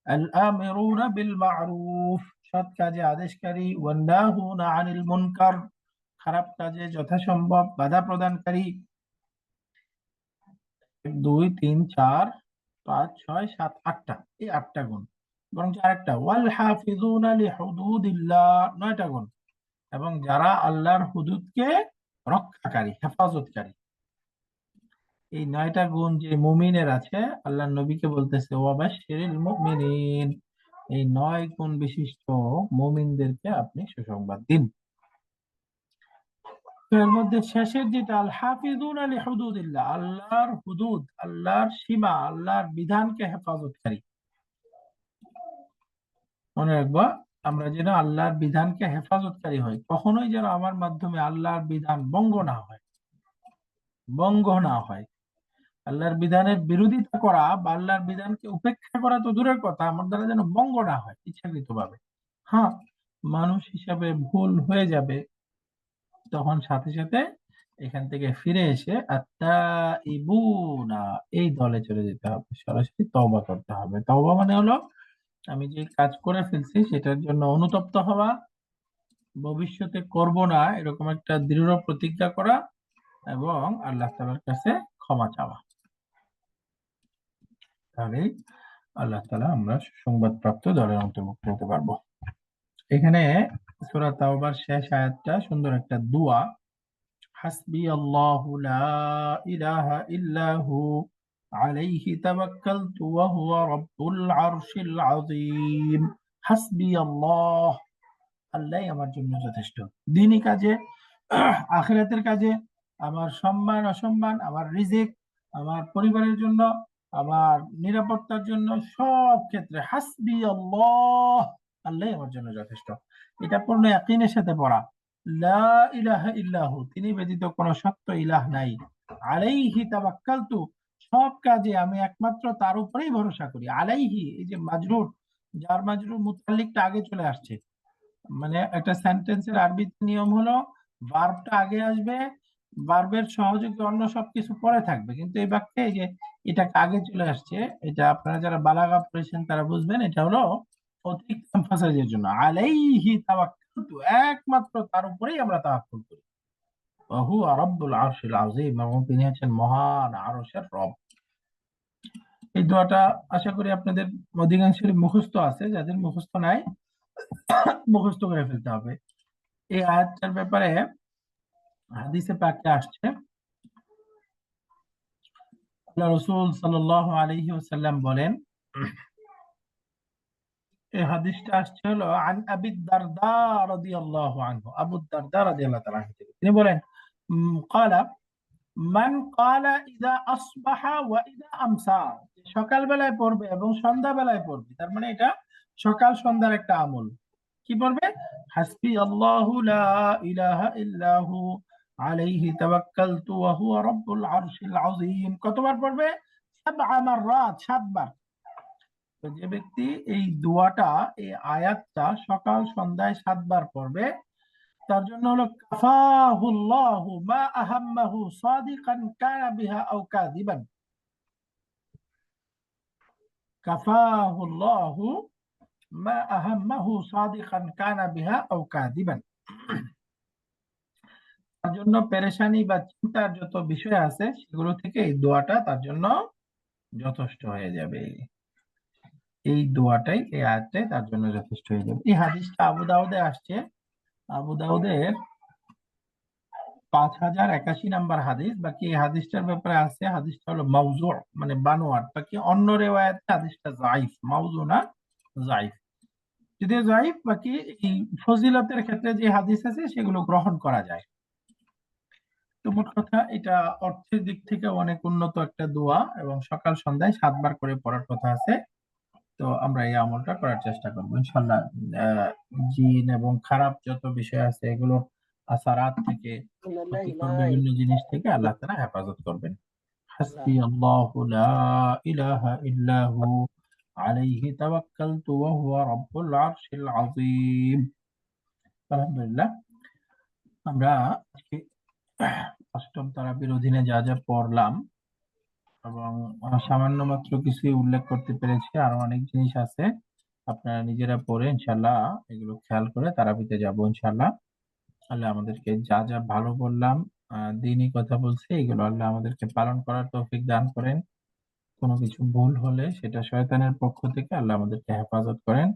আল-আমিরুনা বিল মা'রুফ, সৎ কাজে আদেশকারী, ওয়ান-নাহুনা আনিল মুনকার, খারাপ কাজে যথাসম্ভব বাধা প্রদানকারী। 2 3 4 5 6 7 8টা, এই 8টা গুণ। বরং আরেকটা, ওয়াল হাফিজুনা লিহুদুদিল্লাহ, 9টা গুণ, এবং যারা আল্লাহর হুদুদকে রক্ষাকারী, হেফাজতকারী। এই 9টা গুণ যে মুমিনের আছে, আল্লাহর নবীকে বলতেছে ওয়াবাশশিরিল মুমিনিন, এই 9 গুণ বিশিষ্ট মুমিনদেরকে আপনি সুসংবাদ দিন। এর মধ্যে শেষের যেটা, আল হাফিজুনা লিহুদুদিল্লাহ, আল্লাহর হুদুদ, আল্লাহর সীমা, আল্লাহর বিধানকে হেফাজতকারী। মনে রাখবা, আমরা যেন আল্লাহর বিধানকে হেফাজতকারী হই, কখনোই যেন আমার মাধ্যমে আল্লাহর বিধান ভঙ্গ না হয়, ভঙ্গ না হয়। আল্লাহর বিধানের বিরোধিতা করা বা আল্লাহর বিধানকে উপেক্ষা করা তো দূরের কথা, আমার দ্বারা যেন ভঙ্গ না হয় ইচ্ছাকৃতভাবে। হ্যাঁ, মানুষ হিসাবে ভুল হয়ে যাবে, তখন সাথে সাথে এখান থেকে ফিরে এসে আত-তাইবুনা, এই দলে চলে যেতে হবে, সরাসরি তওবা করতে হবে। তওবা মানে হলো আমি যে কাজ করে ফেলছি সেটার জন্য অনুতপ্ত হওয়া, ভবিষ্যতে করব না এরকম একটা দৃঢ় প্রতিজ্ঞা করা, এবং আল্লাহ তাআলার কাছে ক্ষমা চাওয়া। তাহলে আল্লাহ তাআলা আমরা সংবাদপ্রাপ্ত দলের অন্তর্ভুক্ত হতে পারবো। এখানে সূরা তাওবার শেষ আয়াতটা সুন্দর একটা দোয়া, হাসবি আল্লাহু লা ইলাহা ইল্লাহু আলাইহি তাওয়াক্কালতু ওয়া হুয়া রাব্বুল আরশিল আযীম। হাসবি আল্লাহ, আল্লাহই আমার জন্য যথেষ্ট, দ্বীনি কাজে, আখিরাতের কাজে, আমার সম্মান অসম্মান, আমার রিজিক, আমার পরিবারের জন্য, আমার নিরাপত্তার জন্য, সব ক্ষেত্রে হাসবি আল্লাহ, আল্লাহই আমার জন্য যথেষ্ট। এটা পূর্ণ ইয়াকিনের সাথে পড়া, লা ইলাহা ইল্লাহু, তিনি ব্যতীত কোনো সত্য ইলাহ নাই, আলাইহি তাওয়াক্কালতু, সব কাজে আমি একমাত্র তার উপরেই ভরসা করি। আলাইহি, এই যে মাজরুর, যার মাজরুর মুতাল্লিকটা আগে চলে আসছে, মানে একটা সেন্টেন্সের আরবি নিয়ম হলো ভার্বটা আগে আসবে, ভার্বের সহযোগী অন্য সবকিছু পরে থাকবে, কিন্তু এই বাক্যে এই যে এটা আগে চলে আসছে, এটা আপনারা যারা বালাগা পড়েছেন তারা বুঝবেন, এটা হলো অতিরিক্ত এমফাসাইজের জন্য। আলাইহি তাওয়াক্কালতু, একমাত্র তার উপরেই আমরা তাওয়াক্কুল করি। ওয়া হুয়া রাব্বুল আরশিল আযীম, এবং তিনি হচ্ছেন মহান আরশের রব। এই দোয়াটা আশা করি আপনাদের অধিকাংশের মুখস্থ আছে, যাদের মুখস্থ নাই মুখস্থ করে ফেলতে হবে। এই আয়াতটার ব্যাপারে হাদিসে পাকে আসছে, আল্লাহ রাসূল সাল্লাল্লাহু আলাইহি ওয়াসাল্লাম বলেন, এই হাদিসটা আসছে হলো আন আবি দারদা রাদিয়াল্লাহু আনহু, আবু দারদা রাদিয়াল্লাহু তাআলা আনহু থেকে। তিনি বলেন, ক্বালা মান ক্বালা ইযা আসবাহা ওয়া ইযা আমসা, সকাল বেলায় পড়বে এবং সন্ধ্যা বেলায় পড়বে, তার মানে এটা সকাল সন্ধ্যার একটা আমল। কি পড়বে? হাসবি আল্লাহু লা ইলাহা ইল্লাহু আলাইহি তাওয়াক্কালতু ওয়া হুয়া রাব্বুল আরশিল আযীম। কতবার পড়বে? 7 মাররাত, 7 বার। তো যে ব্যক্তি এই দোয়াটা, এই আয়াতটা সকাল সন্ধ্যায় 7 বার পড়বে, তার জন্য হলো কাফাহুল্লাহু মা আহাম্মাহু সাদিকান কানা বিহা আও কাযিবান। কাফাহুল্লাহু মা আহাম্মাহু সাদিকান কানা বিহা আও কাযিবান। তার জন্য পেরেশানি বা চিন্তার যত বিষয় আছে সেগুলো থেকে এই দোয়াটা তার জন্য যথেষ্ট হয়ে যাবে। এই দোয়াটাই, এই আয়াতটাই তার জন্য যথেষ্ট হয়ে যাবে। এই হাদিসটা আবু দাউদে আসছে, আবু দাউদের 5081 নাম্বার হাদিস। বাকি এই হাদিসটার ব্যাপারে আছে, হাদিসটা হলো মাউযু, মানে বানোয়াট। বাকি অন্য রিওয়ায়াতে হাদিসটা যায়িফ, মাউযু না, যায়িফ। যদিও যায়িফ, বাকি এই ফজিলতের ক্ষেত্রে যে হাদিস আছে সেগুলো গ্রহণ করা যায়। তো মোট কথা, এটা অর্থের দিক থেকে অনেক উন্নত একটা দোয়া এবং সকাল সন্ধ্যায় 7 বার করে পড়ার কথা আছে। তো আমরা এই আমলটা করার চেষ্টা করবো ইনশাল্লাহ। জিন এবং খারাপ যত বিষয় আছে এগুলো আসারাত থেকে, ক্ষতিকর বিভিন্ন জিনিস থেকে আল্লাহ তাআলা হেফাজত করবেন। হাসবি আল্লাহু লা ইলাহা ইল্লাহু আলাইহি তাওয়াক্কালতু ওয়া হুয়া রাব্বুল আরশিল আযীম। আলহামদুলিল্লাহ, আমরা আজকে অষ্টম তারাবির অধীনে যা যা পড়লাম এবং সামান্য মাত্র কিছু উল্লেখ করতে পেরেছি, আরো অনেক জিনিস আছে। আপনারা নিজেরা পড়ে ইনশাল্লাহ এগুলো খেয়াল করে তারাবিতে যাবো ইনশাল্লাহ। আল্লাহ আমাদেরকে যা যা ভালো বললাম, দ্বীনি কথা বলছি, এগুলো আল্লাহ আমাদেরকে পালন করার তৌফিক দান করেন। কোনো কিছু ভুল হলে সেটা শয়তানের পক্ষ থেকে আল্লাহ আমাদেরকে হেফাজত করেন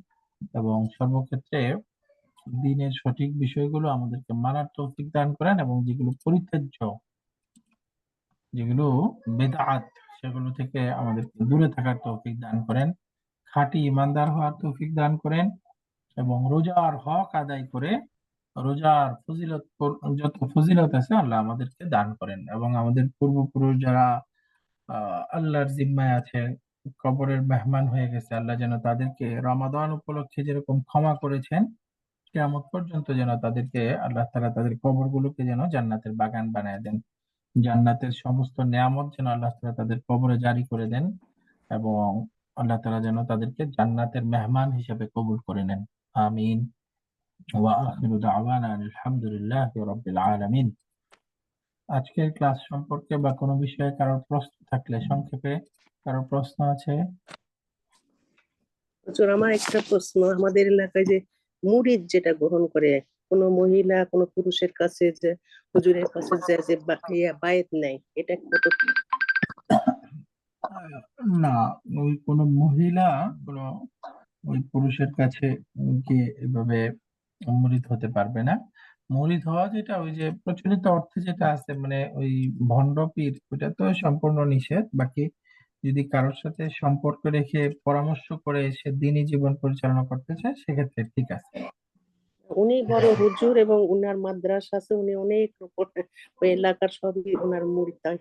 এবং সর্বক্ষেত্রে দ্বীনের সঠিক বিষয়গুলো আমাদেরকে মানার তৌফিক দান করেন এবং যেগুলো পরিত্যাজ্য, যেগুলো বেদাত, সেগুলো থেকে আমাদেরকে দূরে থাকার তৌফিক দান করেন। খাঁটি ইমানদার হওয়ার তৌফিক দান করেন এবং রোজার হক আদায় করে রোজার ফজিলত, যত ফজিলত আছে আল্লাহ আমাদেরকে দান করেন এবং আমাদের পূর্বপুরুষ যারা আল্লাহর জিম্মায় আছে, কবরের মেহমান হয়ে গেছে, আল্লাহ যেন তাদেরকে রমাদান উপলক্ষে যেরকম ক্ষমা করেছেন, কিয়ামত পর্যন্ত যেন তাদেরকে আল্লাহ তাআলা তাদের কবরগুলোকে যেন জান্নাতের বাগান বানায় দেন। জান্নাতের সমস্ত নেয়ামত যেন আল্লাহ তাআলা তাদের কবরে জারি করে দেন এবং আল্লাহ তাআলা যেন তাদেরকে জান্নাতের মেহমান হিসেবে কবুল করে নেন। আমিন। ওয়া আখিরু দাওয়ানা আলহামদুলিল্লাহি রাব্বিল আলামিন। আজকের ক্লাস সম্পর্কে বা কোনো বিষয়ে কারোর প্রশ্ন থাকলে সংক্ষেপে, কারোর প্রশ্ন আছে? হুজুর, আমার একটা প্রশ্ন, আমাদের এলাকায় যে মুরিদ যেটা গ্রহণ করে, কোনো মহিলা কোনো পুরুষের কাছে যে হুজুরের কাছে যায় যে বায়েত নেয়, এটা কত? না, ওই কোনো মহিলা কোনো ওই পুরুষের কাছে গিয়ে এভাবে মুরিদ হতে পারবে না। মুরিদ হওয়া যেটা ওই যে প্রচলিত অর্থে যেটা আছে, মানে ওই ভণ্ড পীর, ওটা তো সম্পূর্ণ নিষেধ। বাকি যদি কারোর সাথে সম্পর্ক রেখে পরামর্শ করে সে দ্বীনি জীবন পরিচালনা করতে চায় সেক্ষেত্রে ঠিক আছে। উনি বড় হুজুর এবং উনার মাদ্রাসা আছে, উনি অনেক ওই এলাকার সবই ওনার মুরিদ। তাই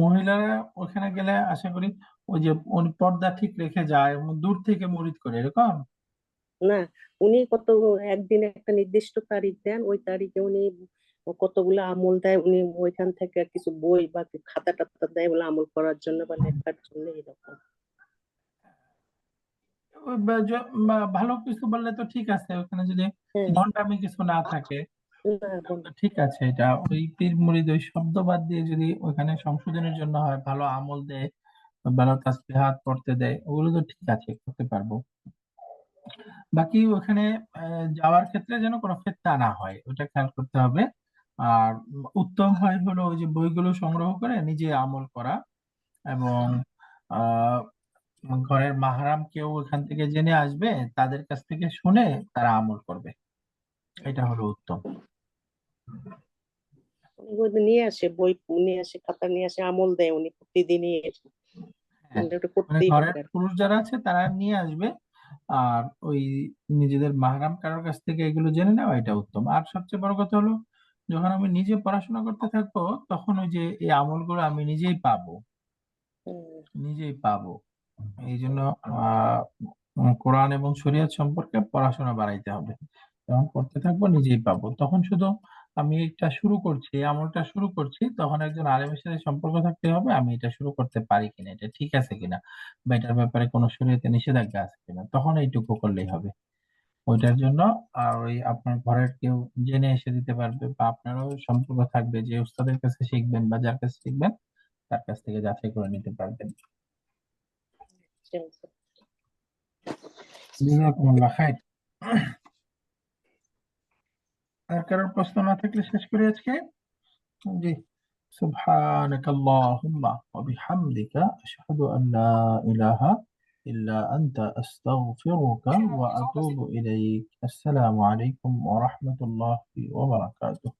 মহিলারা ওখানে গেলে আশা করি ওই যে উনি পর্দা ঠিক রেখে যায়, দূর থেকে মুরিদ করে এরকম। না, উনি একদিন একটা নির্দিষ্ট তারিখ দেন, ওই তারিখে উনি কতগুলো আমল দেয়, উনি ওইখান থেকে কিছু বই বা খাতা টাতা দেয় বলে আমল করার জন্য বা লেখার জন্য, এরকম। ওই ভালো কিছু বললে তো ঠিক আছে, ওখানে যদি হ্যাঁ, ভণ্ডামি কিছু না থাকে না বলেন। ঠিক আছে। এটা ওই পীর মুরিদ ওই শব্দ বাদ দিয়ে যদি ওখানে সংশোধনের জন্য হয়, ভালো আমল দেয়, ভালো তাসবিহাত পড়তে দেয়, ওগুলো তো ঠিক আছে, করতে পারবো। বাকি ওখানে যাওয়ার ক্ষেত্রে যেন কোনো ফিতনা না হয় ওটা খেয়াল করতে হবে। আর উত্তম হয় হলো ওই যে বইগুলো সংগ্রহ করে নিজে আমল করা এবং আহ ঘরের মাহরাম কেউ এখান থেকে জেনে আসবে, তাদের কাছ থেকে শুনে তারা আমল করবে, এটা হলো উত্তম। উনি বই নিয়ে আসে, বই নিয়ে আসে, খাতা নিয়ে আসে, আমল দেয় উনি প্রতিদিনই। হ্যাঁ, মানে ওটা মানে করতেই ঘরের হবে আর কি। পুরুষ যারা আছে তারা নিয়ে আসবে, আর ওই নিজেদের মাহরাম কারোর কাছ থেকে এগুলো জেনে নেওয়া, এটা উত্তম। আর সবচেয়ে বড় কথা হলো, যখন আমি নিজে পড়াশোনা করতে থাকবো তখন ওই যে এই আমলগুলো আমি নিজেই পাবো, হুম, নিজেই পাবো। এই জন্য আহ কোরআন এবং শরীয়ত সম্পর্কে পড়াশোনা বাড়াইতে হবে। যখন করতে থাকবো নিজেই পাবো, তখন শুধু আমি এটা শুরু করছি, এই আমলটা শুরু করছি, তখন একজন আলেমের সাথে সম্পর্ক থাকতে হবে আমি এটা শুরু করতে পারি কিনা, এটা ঠিক আছে কিনা, বা এটার ব্যাপারে কোনো শরীয়তে নিষেধাজ্ঞা আছে কিনা, তখন এইটুকু করলেই হবে। ওইটার জন্য আর ওই আপনার ঘরের কেউ জেনে এসে দিতে পারবে, বা আপনারও সম্পর্ক থাকবে যে উস্তাদের কাছে শিখবেন বা যার কাছে শিখবেন তার কাছ থেকে যাচাই করে নিতে পারবেন। ঠিক আছে। জাযাকুমুল্লাহ খাইর। আর কারোর প্রশ্ন না থাকলে শেষ করি আজকে। জি। سبحانك اللهم وبحمدك أشهد أن لا إله إلا أنت أستغفرك وأتوب إليك. السلام عليكم ورحمة الله وبركاته.